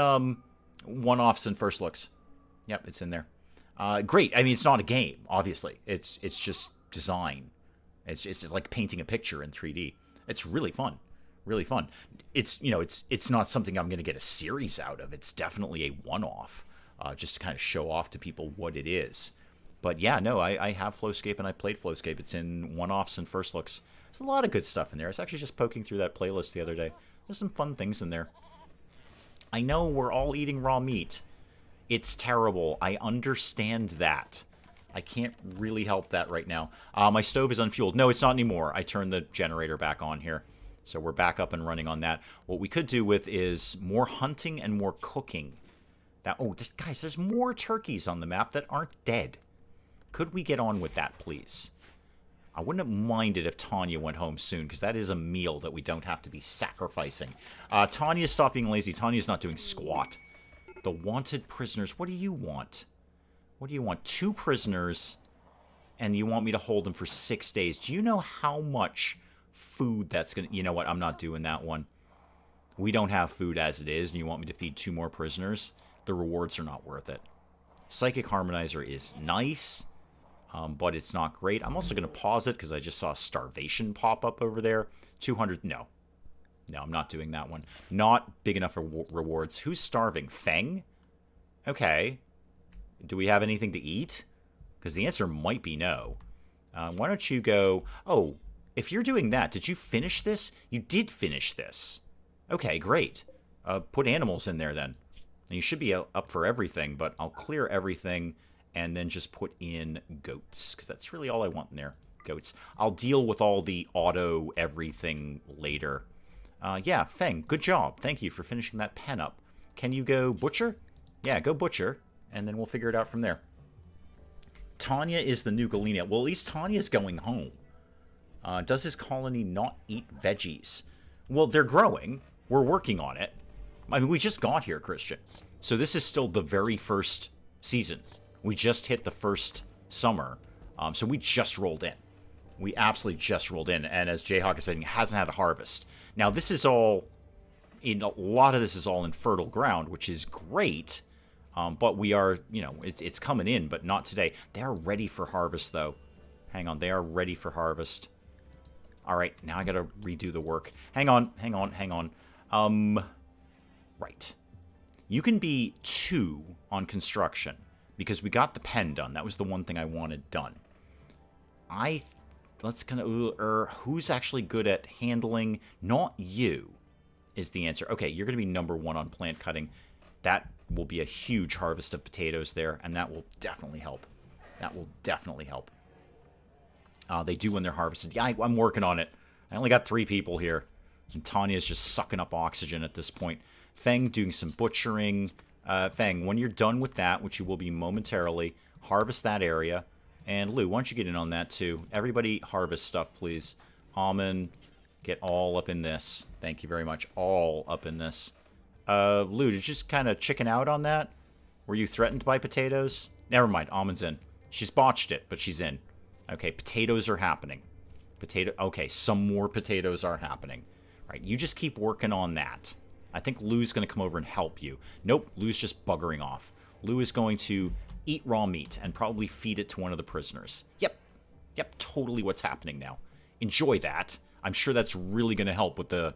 one-offs and first looks. Yep, it's in there. Great. I mean, it's not a game, obviously. It's just design. It's like painting a picture in 3D. It's really fun. Really fun. It's not something I'm going to get a series out of. It's definitely a one-off, just to kind of show off to people what it is. But yeah, no, I have Flowscape and I played Flowscape. It's in one-offs and first looks. There's a lot of good stuff in there. I was actually just poking through that playlist the other day. There's some fun things in there. I know we're all eating raw meat. It's terrible. I understand that. I can't really help that right now. My stove is unfueled. No, it's not anymore. I turned the generator back on here. So we're back up and running on that. What we could do with is more hunting and more cooking. Guys, there's more turkeys on the map that aren't dead. Could we get on with that, please? I wouldn't have minded if Tanya went home soon, because that is a meal that we don't have to be sacrificing. Tanya, stop being lazy. Tanya's not doing squat. The wanted prisoners. What do you want? What do you want? 2 prisoners, and you want me to hold them for 6 days. Do you know how much food that's going to... You know what? I'm not doing that one. We don't have food as it is, and you want me to feed 2 more prisoners? The rewards are not worth it. Psychic Harmonizer is nice. but it's not great. I'm also going to pause it because I just saw starvation pop up over there. 200, no. No, I'm not doing that one. Not big enough for rewards. Who's starving? Feng? Okay. Do we have anything to eat? Because the answer might be no. Why don't you go... Oh, if you're doing that, did you finish this? You did finish this. Okay, great. Put animals in there then. And you should be up for everything, but I'll clear everything and then just put in goats, because that's really all I want in there. Goats. I'll deal with all the auto everything later. Yeah, Feng, good job. Thank you for finishing that pen up. Can you go butcher? Yeah, go butcher, and then we'll figure it out from there. Tanya is the new Galena. Well, at least Tanya's going home. Does his colony not eat veggies? Well, they're growing. We're working on it. I mean, we just got here, Christian. So this is still the very first season. We just hit the first summer. So we just rolled in. We absolutely just rolled in. And as Jayhawk is saying, he hasn't had a harvest. Now, this is all... a lot of this is all in fertile ground, which is great. But we are, you know, it's coming in, but not today. They are ready for harvest, though. Hang on, they are ready for harvest. All right, now I got to redo the work. Hang on. Right. You can be 2 on construction because we got the pen done. That was the one thing I wanted done. Let's kind of, who's actually good at handling? Not you is the answer. Okay, you're going to be number 1 on plant cutting. That will be a huge harvest of potatoes there, and that will definitely help. That will definitely help. They do when they're harvested. Yeah, I'm working on it. I only got 3 people here. And Tanya's just sucking up oxygen at this point. Feng doing some butchering. Feng, when you're done with that, which you will be momentarily, harvest that area. And Lou, why don't you get in on that too? Everybody harvest stuff, please. Almond, get all up in this. Thank you very much. All up in this. Lou, did you just kind of chicken out on that? Were you threatened by potatoes? Never mind, Almond's in. She's botched it, but she's in. Okay, potatoes are happening. Okay, some more potatoes are happening. Right, you just keep working on that. I think Lou's going to come over and help you. Nope, Lou's just buggering off. Lou is going to eat raw meat and probably feed it to one of the prisoners. Yep, totally what's happening now. Enjoy that. I'm sure that's really going to help with the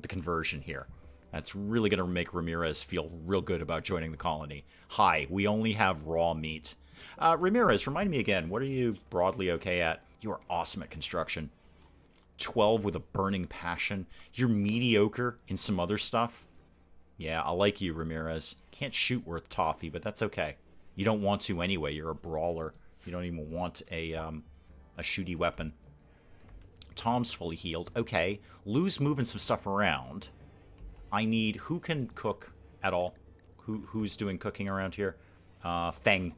conversion here. That's really going to make Ramirez feel real good about joining the colony. Hi, we only have raw meat. Ramirez, remind me again, what are you broadly okay at? You are awesome at construction. 12 with a burning passion. You're mediocre in some other stuff. Yeah, I like you, Ramirez. Can't shoot worth toffee, but that's okay. You don't want to anyway. You're a brawler. You don't even want a shooty weapon. Tom's fully healed. Okay, Lou's moving some stuff around. I need... Who can cook at all? Who's doing cooking around here? Feng.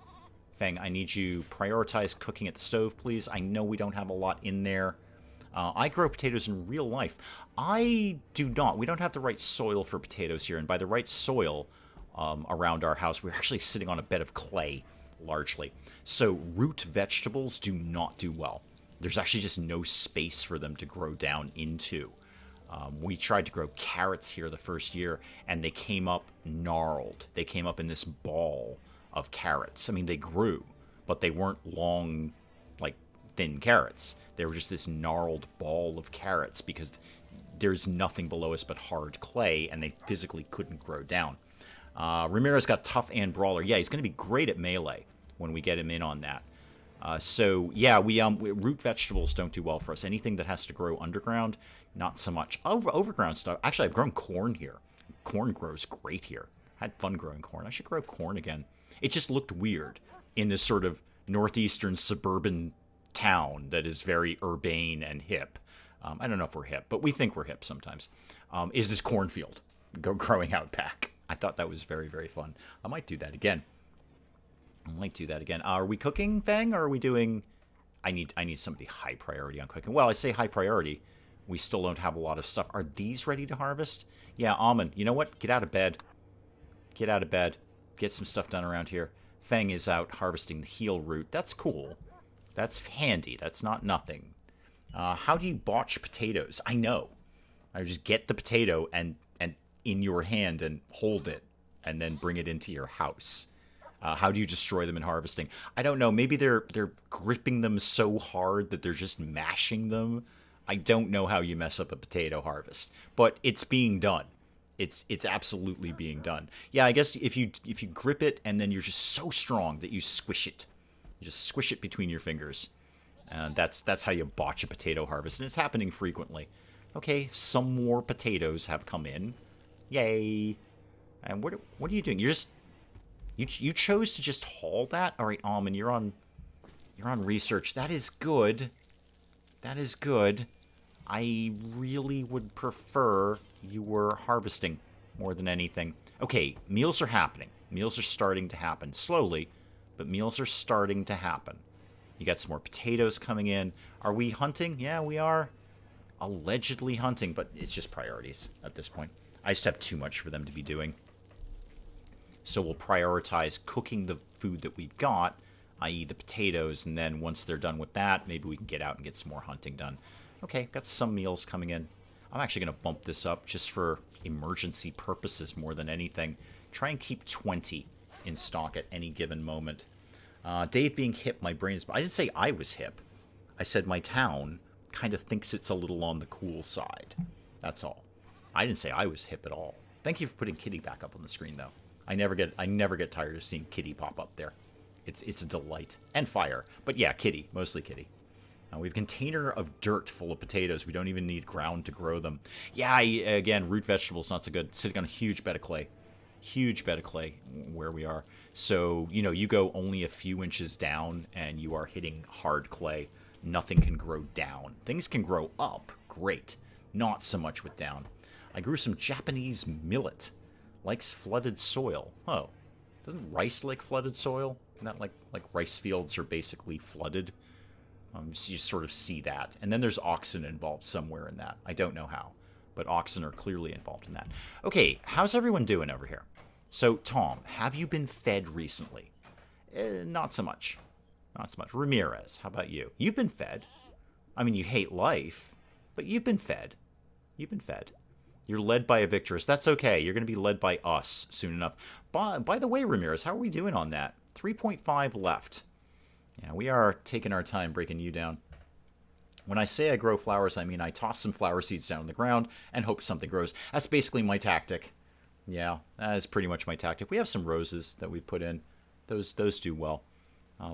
Feng, I need you prioritize cooking at the stove, please. I know we don't have a lot in there. I grow potatoes in real life. I do not. We don't have the right soil for potatoes here. And by the right soil around our house, we're actually sitting on a bed of clay, largely. So root vegetables do not do well. There's actually just no space for them to grow down into. We tried to grow carrots here the first year, and they came up gnarled. They came up in this ball of carrots. I mean, they grew, but they weren't long, like, thin carrots. They were just this gnarled ball of carrots because there's nothing below us but hard clay, and they physically couldn't grow down. Ramirez got tough and brawler. Yeah, he's going to be great at melee when we get him in on that. So, yeah, root vegetables don't do well for us. Anything that has to grow underground, not so much. Overground stuff. Actually, I've grown corn here. Corn grows great here. Had fun growing corn. I should grow corn again. It just looked weird in this sort of northeastern suburban town that is very urbane and hip. I don't know if we're hip, but we think we're hip sometimes. Is this cornfield growing out back? I thought that was very, very fun. I might do that again. Are we cooking, Fang, or are we doing... I need somebody high priority on cooking. Well, I say high priority. We still don't have a lot of stuff. Are these ready to harvest? Yeah, Almond, you know what? Get out of bed. Get out of bed. Get some stuff done around here. Fang is out harvesting the heel root. That's cool. That's handy. That's not nothing. How do you botch potatoes? I know. I just get the potato and in your hand and hold it, and then bring it into your house. How do you destroy them in harvesting? I don't know. Maybe they're gripping them so hard that they're just mashing them. I don't know how you mess up a potato harvest, but it's being done. It's absolutely being done. Yeah, I guess if you grip it and then you're just so strong that you squish it. You just squish it between your fingers. And that's how you botch a potato harvest, and it's happening frequently. Okay, some more potatoes have come in. Yay. And what are you doing? You're just you chose to just haul that? All right, Almond, you're on research. That is good. That is good. I really would prefer you were harvesting more than anything. Okay, meals are happening. Meals are starting to happen. Slowly, but meals are starting to happen. You got some more potatoes coming in. Are we hunting? Yeah, we are. Allegedly hunting, but it's just priorities at this point. I just have too much for them to be doing. So we'll prioritize cooking the food that we've got, i.e. the potatoes, and then once they're done with that, maybe we can get out and get some more hunting done. Okay, got some meals coming in. I'm actually going to bump this up just for emergency purposes more than anything. Try and keep 20 in stock at any given moment. Dave being hip, my brain is... I didn't say I was hip. I said my town kind of thinks it's a little on the cool side. That's all. I didn't say I was hip at all. Thank you for putting Kitty back up on the screen, though. I never get tired of seeing Kitty pop up there. It's a delight. And fire. But yeah, Kitty. Mostly Kitty. We have a container of dirt full of potatoes. We don't even need ground to grow them. Yeah, again, root vegetables, not so good. Sitting on a huge bed of clay. Huge bed of clay where we are. So, you know, you go only a few inches down and you are hitting hard clay. Nothing can grow down. Things can grow up. Great. Not so much with down. I grew some Japanese millet. Likes flooded soil. Oh. Doesn't rice like flooded soil? Isn't that like rice fields are basically flooded? So you sort of see that. And then there's oxen involved somewhere in that. I don't know how. But oxen are clearly involved in that. Okay, how's everyone doing over here? So, Tom, have you been fed recently? Not so much. Not so much. Ramirez, how about you? You've been fed. I mean, you hate life, but you've been fed. You've been fed. You're led by a victoress. That's okay. You're going to be led by us soon enough. By the way, Ramirez, how are we doing on that? 3.5 left. Yeah, we are taking our time breaking you down. When I say I grow flowers, I mean I toss some flower seeds down on the ground and hope something grows. That's basically my tactic. Yeah, that is pretty much my tactic. We have some roses that we put in. Those do well.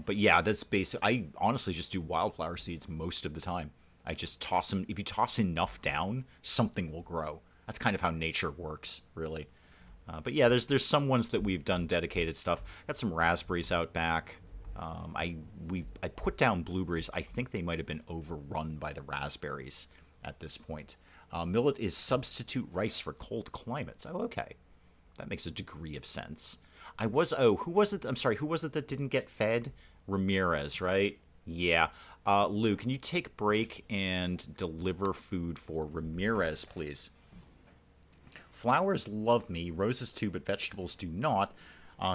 But yeah, that's basic. I honestly just do wildflower seeds most of the time. I just toss them. If you toss enough down, something will grow. That's kind of how nature works, really. But yeah, there's some ones that we've done dedicated stuff. Got some raspberries out back. I put down blueberries. I think they might have been overrun by the raspberries at this point. Millet is substitute rice for cold climates. Oh, okay. That makes a degree of sense. Who was it? I'm sorry, who was it that didn't get fed? Ramirez, right? Yeah. Lou, can you take break and deliver food for Ramirez, please? Flowers love me. Roses too, but vegetables do not.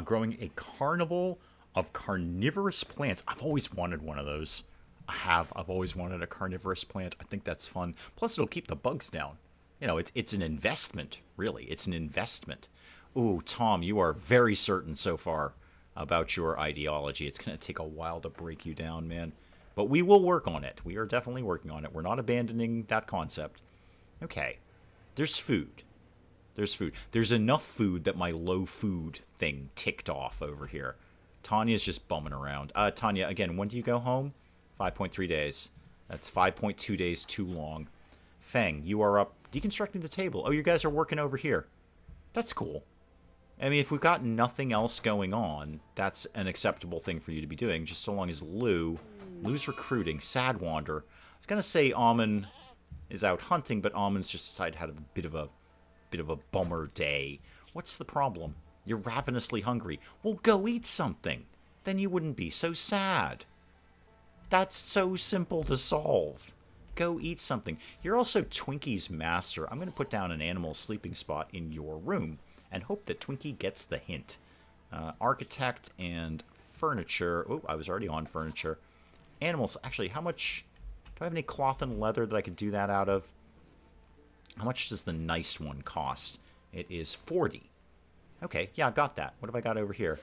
Growing a carnival of carnivorous plants. I've always wanted one of those. I've always wanted a carnivorous plant. I think that's fun. Plus, it'll keep the bugs down. You know, it's an investment, really. It's an investment. Ooh, Tom, you are very certain so far about your ideology. It's going to take a while to break you down, man. But we will work on it. We are definitely working on it. We're not abandoning that concept. Okay. There's food. There's food. There's enough food that my low food thing ticked off over here. Tanya's just bumming around. Tanya, again, when do you go home? 5.3 days. That's 5.2 days too long. Feng, you are up deconstructing the table. Oh, you guys are working over here. That's cool. I mean, if we've got nothing else going on, that's an acceptable thing for you to be doing, just so long as Lou's recruiting. Sad Wander. I was going to say Almond is out hunting, but Almond's just decided to have a bit of a bummer day. What's the problem? You're ravenously hungry. Well, go eat something. Then you wouldn't be so sad. That's so simple to solve. Go eat something. You're also Twinkie's master. I'm going to put down an animal sleeping spot in your room and hope that Twinkie gets the hint. Architect and furniture. Oh, I was already on furniture. Animals. Actually, how much... Do I have any cloth and leather that I could do that out of? How much does the nice one cost? It is 40. Okay, yeah, I've got that. What have I got over here?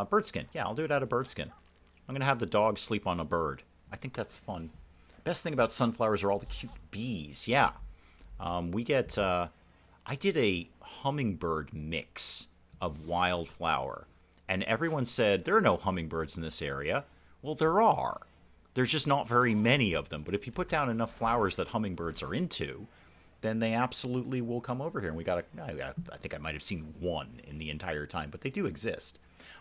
Bird skin. Yeah, I'll do it out of bird skin. I'm going to have the dog sleep on a bird. I think that's fun. Best thing about sunflowers are all the cute bees. Yeah. We get... I did a hummingbird mix of wildflower. And everyone said, there are no hummingbirds in this area. Well, there are. There's just not very many of them. But if you put down enough flowers that hummingbirds are into, then they absolutely will come over here. And I think I might have seen one in the entire time, but they do exist.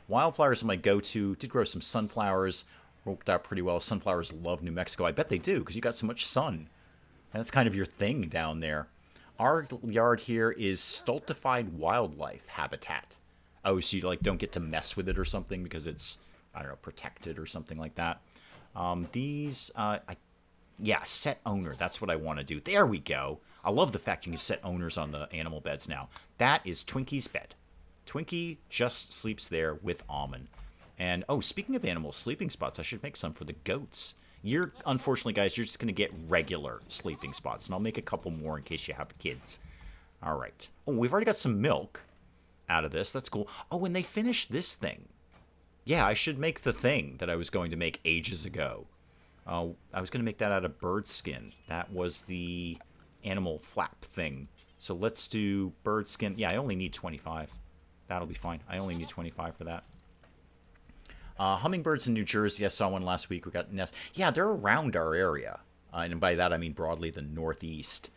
Wildflowers are my go-to. Did grow some sunflowers. Worked out pretty well. Sunflowers love New Mexico. I bet they do, because you got so much sun. And that's kind of your thing down there. Our yard here is stultified wildlife habitat. Oh, so you don't get to mess with it or something because it's, I don't know, protected or something like that. Yeah, set owner. That's what I want to do. There we go. I love the fact you can set owners on the animal beds now. That is Twinkie's bed. Twinkie just sleeps there with Almond. And, oh, speaking of animal sleeping spots, I should make some for the goats. Unfortunately, guys, you're just going to get regular sleeping spots. And I'll make a couple more in case you have kids. All right. Oh, we've already got some milk out of this. That's cool. Oh, and they finished this thing. Yeah, I should make the thing that I was going to make ages ago. I was going to make that out of bird skin. That was the animal flap thing. So let's do bird skin. Yeah, I only need 25. That'll be fine. I only need 25 for that. Hummingbirds in New Jersey. I saw one last week. We got nests. Yeah, they're around our area. And by that, I mean broadly the Northeast.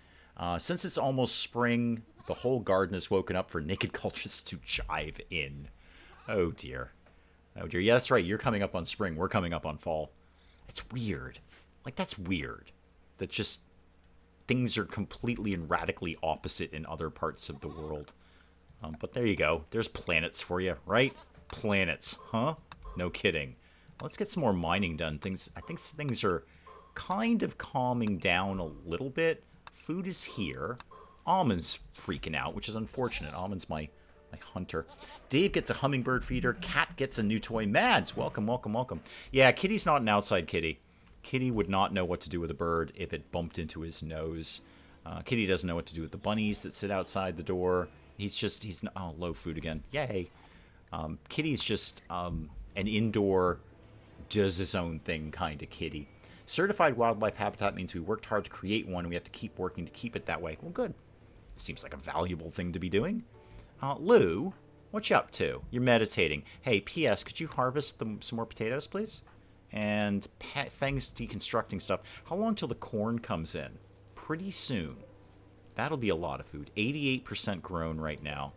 Since it's almost spring, the whole garden is woken up for naked cultists to jive in. Oh, dear. Oh, dear. Yeah, that's right. You're coming up on spring. We're coming up on fall. It's weird. That's weird. That just things are completely and radically opposite in other parts of the world. But there you go. There's planets for you, right? Planets, huh? No kidding. Let's get some more mining done. I think things are kind of calming down a little bit. Food is here. Almond's freaking out, which is unfortunate. Almond's my hunter. Dave gets a hummingbird feeder. Cat gets a new toy. Mads, welcome, welcome, welcome. Yeah, Kitty's not an outside kitty. Kitty would not know what to do with a bird if it bumped into his nose. Kitty doesn't know what to do with the bunnies that sit outside the door. Oh, low food again. Yay. Kitty's just an indoor, does his own thing kind of kitty. Certified wildlife habitat means we worked hard to create one and we have to keep working to keep it that way. Well, good. Seems like a valuable thing to be doing. Lou, what you up to? You're meditating. Hey, P.S., could you harvest some more potatoes, please? And Fang's deconstructing stuff. How long till the corn comes in? Pretty soon. That'll be a lot of food. 88% grown right now.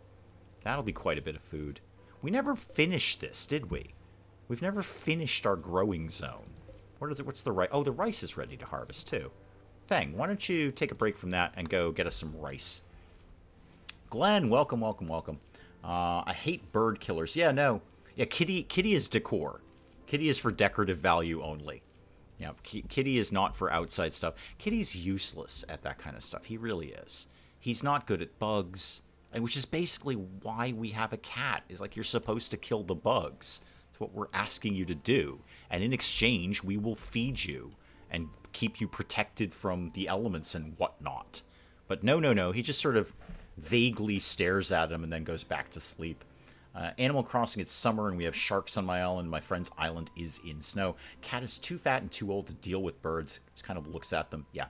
That'll be quite a bit of food. We never finished this, did we? We've never finished our growing zone. What's the rice? Oh, the rice is ready to harvest, too. Fang, why don't you take a break from that and go get us some rice? Glenn, welcome, welcome, welcome. I hate bird killers. Yeah, no. Yeah, Kitty is decor. Kitty is for decorative value only. Yeah, Kitty is not for outside stuff. Kitty's useless at that kind of stuff. He really is. He's not good at bugs, which is basically why we have a cat. Is you're supposed to kill the bugs. It's what we're asking you to do. And in exchange, we will feed you and keep you protected from the elements and whatnot. But no. He just sort of vaguely stares at him and then goes back to sleep. Animal Crossing, it's summer and we have sharks on my island. My friend's island is in snow. Cat is too fat and too old to deal with birds. Just kind of looks at them. Yeah,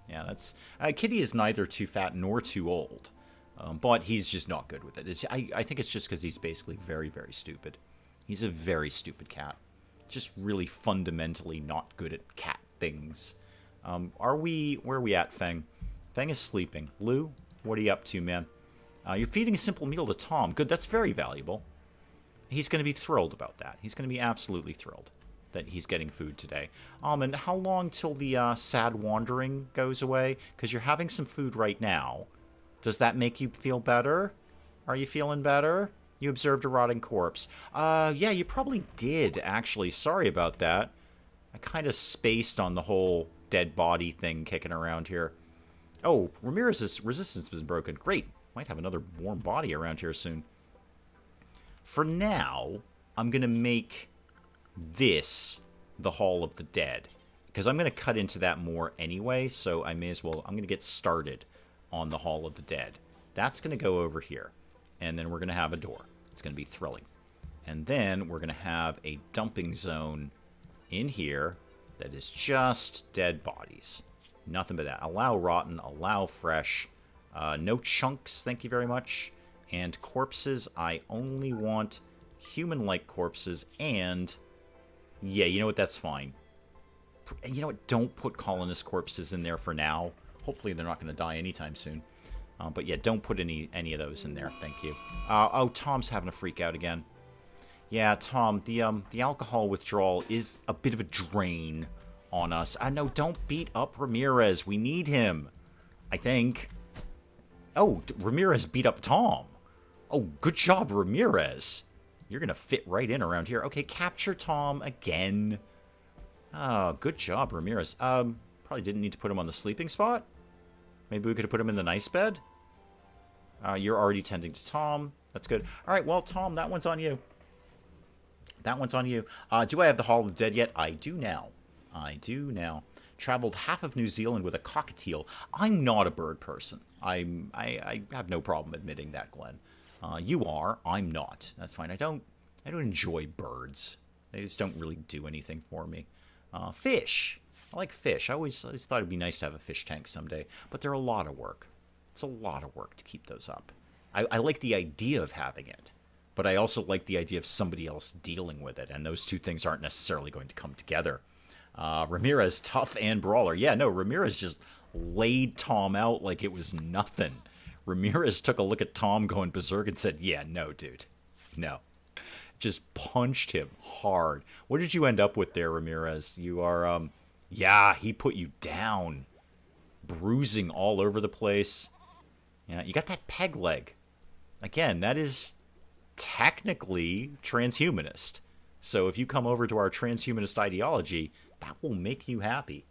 that's... Kitty is neither too fat nor too old. But he's just not good with it. I think it's just because he's basically very, very stupid. He's a very stupid cat. Just really fundamentally not good at cat things. Where are we at, Fang? Fang is sleeping. Lou, what are you up to, man? You're feeding a simple meal to Tom. Good, that's very valuable. He's going to be thrilled about that. He's going to be absolutely thrilled that he's getting food today. And how long till the sad wandering goes away? Because you're having some food right now. Does that make you feel better? Are you feeling better? You observed a rotting corpse. Yeah, you probably did, actually. Sorry about that. I kind of spaced on the whole dead body thing kicking around here. Oh, Ramirez's resistance was broken. Great. Might have another warm body around here soon. For now, I'm going to make this the Hall of the Dead. Because I'm going to cut into that more anyway, so I may as well... I'm going to get started on the Hall of the Dead. That's going to go over here. And then we're going to have a door. It's going to be thrilling. And then we're going to have a dumping zone in here that is just dead bodies. Nothing but that. Allow rotten, allow fresh. No chunks, thank you very much. And corpses, I only want human-like corpses and... Yeah, you know what, that's fine. You know what, don't put colonist corpses in there for now. Hopefully they're not going to die anytime soon. But yeah, don't put any of those in there, thank you. Oh, Tom's having a freak out again. Yeah, Tom, the alcohol withdrawal is a bit of a drain on us. I know, don't beat up Ramirez. We need him, I think. Oh, Ramirez beat up Tom. Oh, good job, Ramirez. You're going to fit right in around here. Okay, capture Tom again. Oh, good job, Ramirez. Probably didn't need to put him on the sleeping spot. Maybe we could have put him in the nice bed. You're already tending to Tom. That's good. All right, well, Tom, that one's on you. That one's on you. Do I have the Hall of the Dead yet? I do now. I do now. Traveled half of New Zealand with a cockatiel. I'm not a bird person. I have no problem admitting that, Glenn. You are. I'm not. That's fine. I don't enjoy birds. They just don't really do anything for me. Fish. I like fish. I always thought it'd be nice to have a fish tank someday, but they're a lot of work. It's a lot of work to keep those up. I like the idea of having it, but I also like the idea of somebody else dealing with it, and those two things aren't necessarily going to come together. Ramirez, tough and brawler. Yeah, no, Ramirez just laid Tom out like it was nothing. Ramirez took a look at Tom going berserk and said, yeah, no, dude. No. Just punched him hard. What did you end up with there, Ramirez? You are, yeah, he put you down. Bruising all over the place. Yeah, you got that peg leg. Again, that is technically transhumanist. So if you come over to our transhumanist ideology, that will make you happy.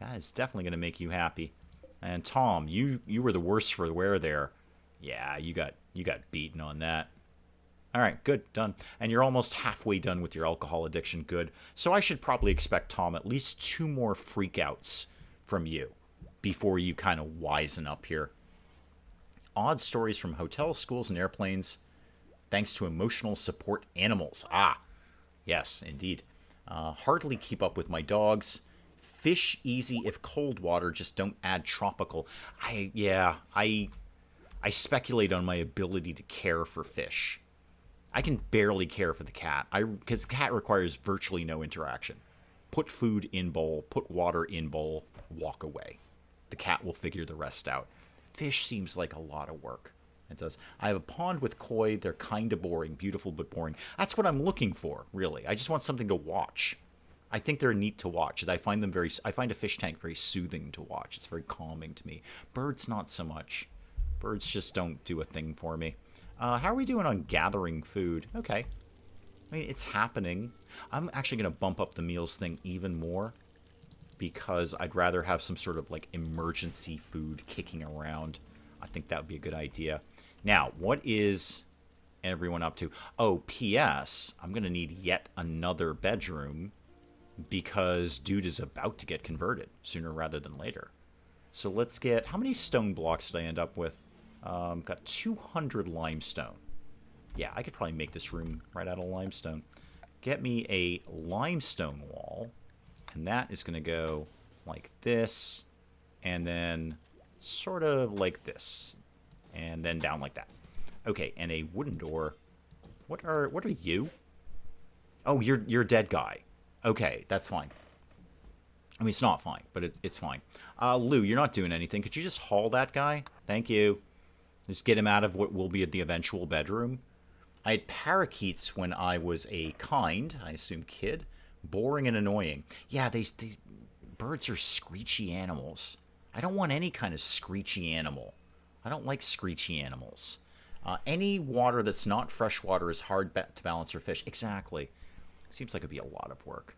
That is definitely going to make you happy. And Tom, you were the worst for wear there. Yeah, you got beaten on that. All right, good, done. And you're almost halfway done with your alcohol addiction, good. So I should probably expect, Tom, at least 2 more freakouts from you before you kind of wisen up here. Odd stories from hotels, schools, and airplanes, thanks to emotional support animals. Ah, yes, indeed. Hardly keep up with my dogs. Fish easy if cold water, just don't add tropical. I speculate on my ability to care for fish. I can barely care for the cat, because the cat requires virtually no interaction. Put food in bowl, put water in bowl, walk away. The cat will figure the rest out. Fish seems like a lot of work. It does. I have a pond with koi. They're kind of boring. Beautiful but boring. That's what I'm looking for, really. I just want something to watch. I think they're neat to watch. I find a fish tank very soothing to watch. It's very calming to me. Birds, not so much. Birds just don't do a thing for me. How are we doing on gathering food? Okay. I mean, it's happening. I'm actually going to bump up the meals thing even more, because I'd rather have some sort of like emergency food kicking around. I think that would be a good idea. Now, what is everyone up to? Oh, P.S. I'm going to need yet another bedroom, because dude is about to get converted sooner rather than later. So let's get... How many stone blocks did I end up with? Got 200 limestone. Yeah, I could probably make this room right out of limestone. Get me a limestone wall, and that is going to go like this, and then sort of like this, and then down like that. Okay, and a wooden door. What are you? Oh, you're a dead guy. Okay, that's fine. I mean, it's not fine, but it's fine. Lou, you're not doing anything. Could you just haul that guy? Thank you. Just get him out of what will be the eventual bedroom. I had parakeets when I was a kind, I assume, kid. Boring and annoying. Yeah, these birds are screechy animals. I don't want any kind of screechy animal. I don't like screechy animals. Any water that's not fresh water is hard to balance for fish. Exactly. Seems like it'd be a lot of work.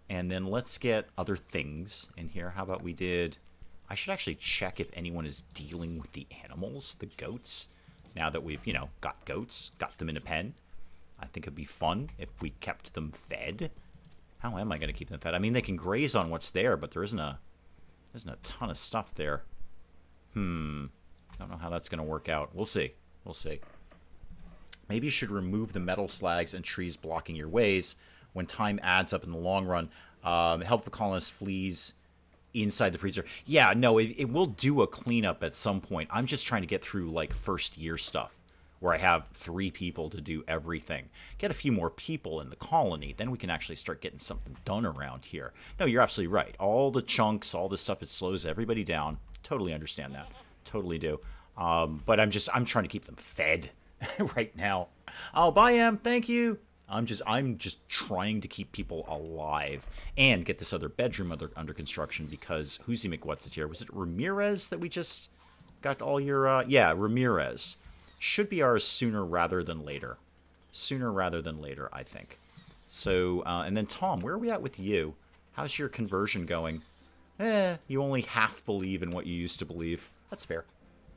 And then let's get other things in here. How about we did... I should actually check if anyone is dealing with the animals, the goats. Now that we've, got goats, got them in a pen. I think it'd be fun if we kept them fed. How am I going to keep them fed? I mean, they can graze on what's there, but there isn't a ton of stuff there. I don't know how that's going to work out. We'll see. We'll see. Maybe you should remove the metal slags and trees blocking your ways. When time adds up in the long run, help the colonists flees inside the freezer. Yeah, no, it will do a cleanup at some point. I'm just trying to get through, like, first year stuff, where I have 3 people to do everything. Get a few more people in the colony, then we can actually start getting something done around here. No, you're absolutely right. All the chunks, all this stuff, it slows everybody down. Totally understand that. Totally do. But I'm trying to keep them fed right now. Oh, bye, Em. Thank you. I'm just trying to keep people alive and get this other bedroom under construction because Who's McWhat's it here? Was it Ramirez that we just got all your yeah, Ramirez. Should be ours sooner rather than later. Sooner rather than later, I think. So, and then Tom, where are we at with you? How's your conversion going? You only half believe in what you used to believe. That's fair.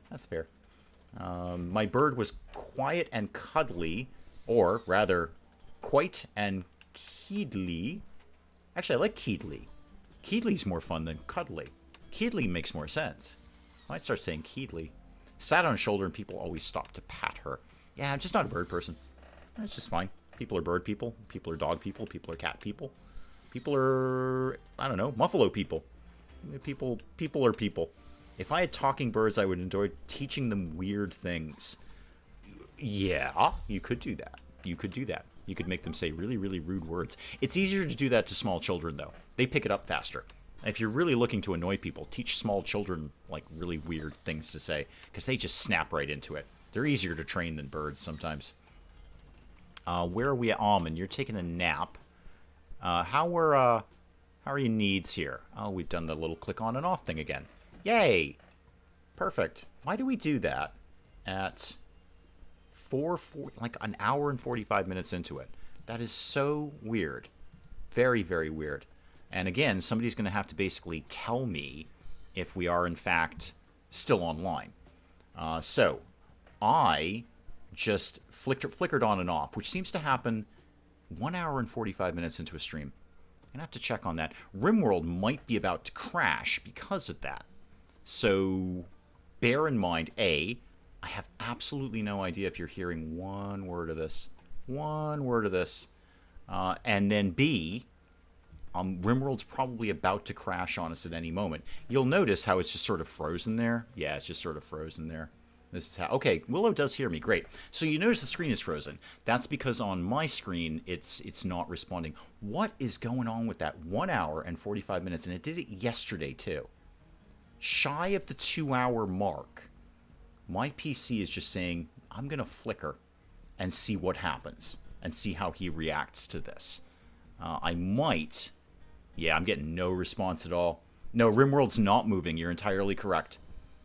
That's fair. My bird was quiet and cuddly, or rather, quite and keedly. Actually, I like keedly. Keedly's more fun than cuddly. Keedly makes more sense. I might start saying keedly. Sat on her shoulder and people always stop to pat her. Yeah, I'm just not a bird person. That's just fine. People are bird people. People are dog people. People are cat people. People are, I don't know, muffalo people. People are people. If I had talking birds, I would enjoy teaching them weird things. Yeah, you could do that. You could do that. You could make them say really, really rude words. It's easier to do that to small children, though. They pick it up faster. If you're really looking to annoy people, teach small children, like, really weird things to say, because they just snap right into it. They're easier to train than birds sometimes. Where are we at? Almond, you're taking a nap. How are your needs here? Oh, we've done the little click on and off thing again. Yay! Perfect. Why do we do that at 4:40, like an hour and 45 minutes into it? That is so weird. Very, very weird. And again, somebody's going to have to basically tell me if we are, in fact, still online. So, I just flickered on and off, which seems to happen 1 hour and 45 minutes into a stream. I'm going to have to check on that. RimWorld might be about to crash because of that. So, bear in mind, A, I have absolutely no idea if you're hearing one word of this. One word of this. And then B, RimWorld's probably about to crash on us at any moment. You'll notice how it's just sort of frozen there. Yeah, it's just sort of frozen there. This is how... Okay, Willow does hear me. Great. So you notice the screen is frozen. That's because on my screen, it's not responding. What is going on with that 1 hour and 45 minutes? And it did it yesterday, too. Shy of the 2-hour mark, my PC is just saying, I'm going to flicker and see what happens and see how he reacts to this. I might... Yeah, I'm getting no response at all. No, RimWorld's not moving. You're entirely correct.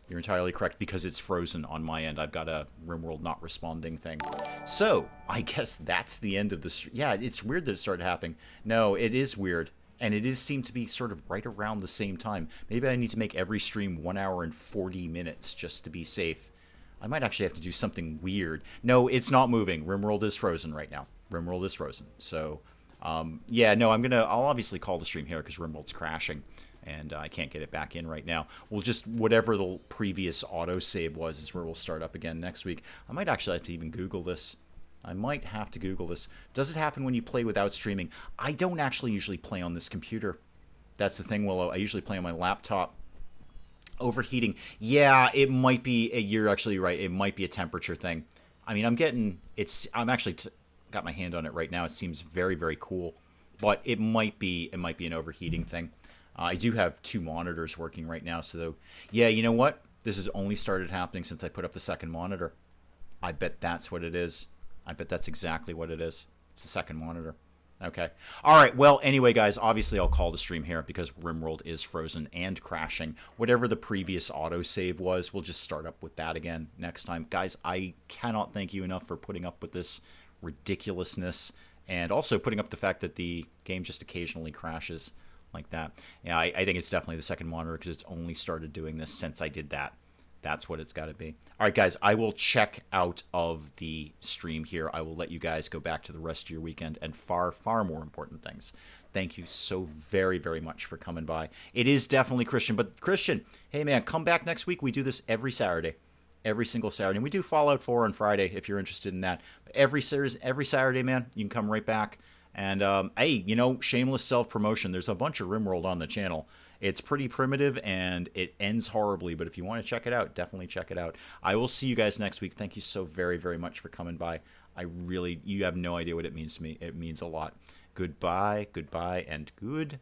You're entirely correct because it's frozen on my end. I've got a RimWorld not responding thing. So, I guess that's the end of the... Yeah, it's weird that it started happening. No, it is weird. And it seemed to be sort of right around the same time. Maybe I need to make every stream 1 hour and 40 minutes just to be safe. I might actually have to do something weird. No, it's not moving. RimWorld is frozen right now. RimWorld is frozen. So... yeah, no, I'll obviously call the stream here because RimWorld's crashing and I can't get it back in right now. We'll just, whatever the previous autosave was is where we'll start up again next week. I might actually have to even Google this. I might have to Google this. Does it happen when you play without streaming? I don't actually usually play on this computer. That's the thing, Willow. I usually play on my laptop. Overheating. Yeah, it might be, you're actually right. It might be a temperature thing. I mean, I'm actually... got my hand on it right now. It seems very, very cool, but it might be an overheating thing. I do have 2 monitors working right now, so yeah, you know what? This has only started happening since I put up the second monitor. I bet that's what it is. I bet that's exactly what it is. It's the second monitor. Okay. All right. Well, anyway, guys, obviously I'll call the stream here because RimWorld is frozen and crashing. Whatever the previous autosave was, we'll just start up with that again next time. Guys, I cannot thank you enough for putting up with this ridiculousness and also putting up the fact that the game just occasionally crashes like that. Yeah, I think it's definitely the second monitor because it's only started doing this since I did that. That's what it's got to be. All right, guys, I will check out of the stream here. I will let you guys go back to the rest of your weekend and far, far more important things. Thank you so very, very much for coming by. It is definitely Christian, but Christian, hey, man, come back next week. We do this every Saturday. every single Saturday. And we do Fallout 4 on Friday if you're interested in that. Every Saturday, man, you can come right back. And hey, you know, shameless self-promotion. There's a bunch of RimWorld on the channel. It's pretty primitive and it ends horribly, but if you want to check it out, definitely check it out. I will see you guys next week. Thank you so very, very much for coming by. You have no idea what it means to me. It means a lot. Goodbye, goodbye, and good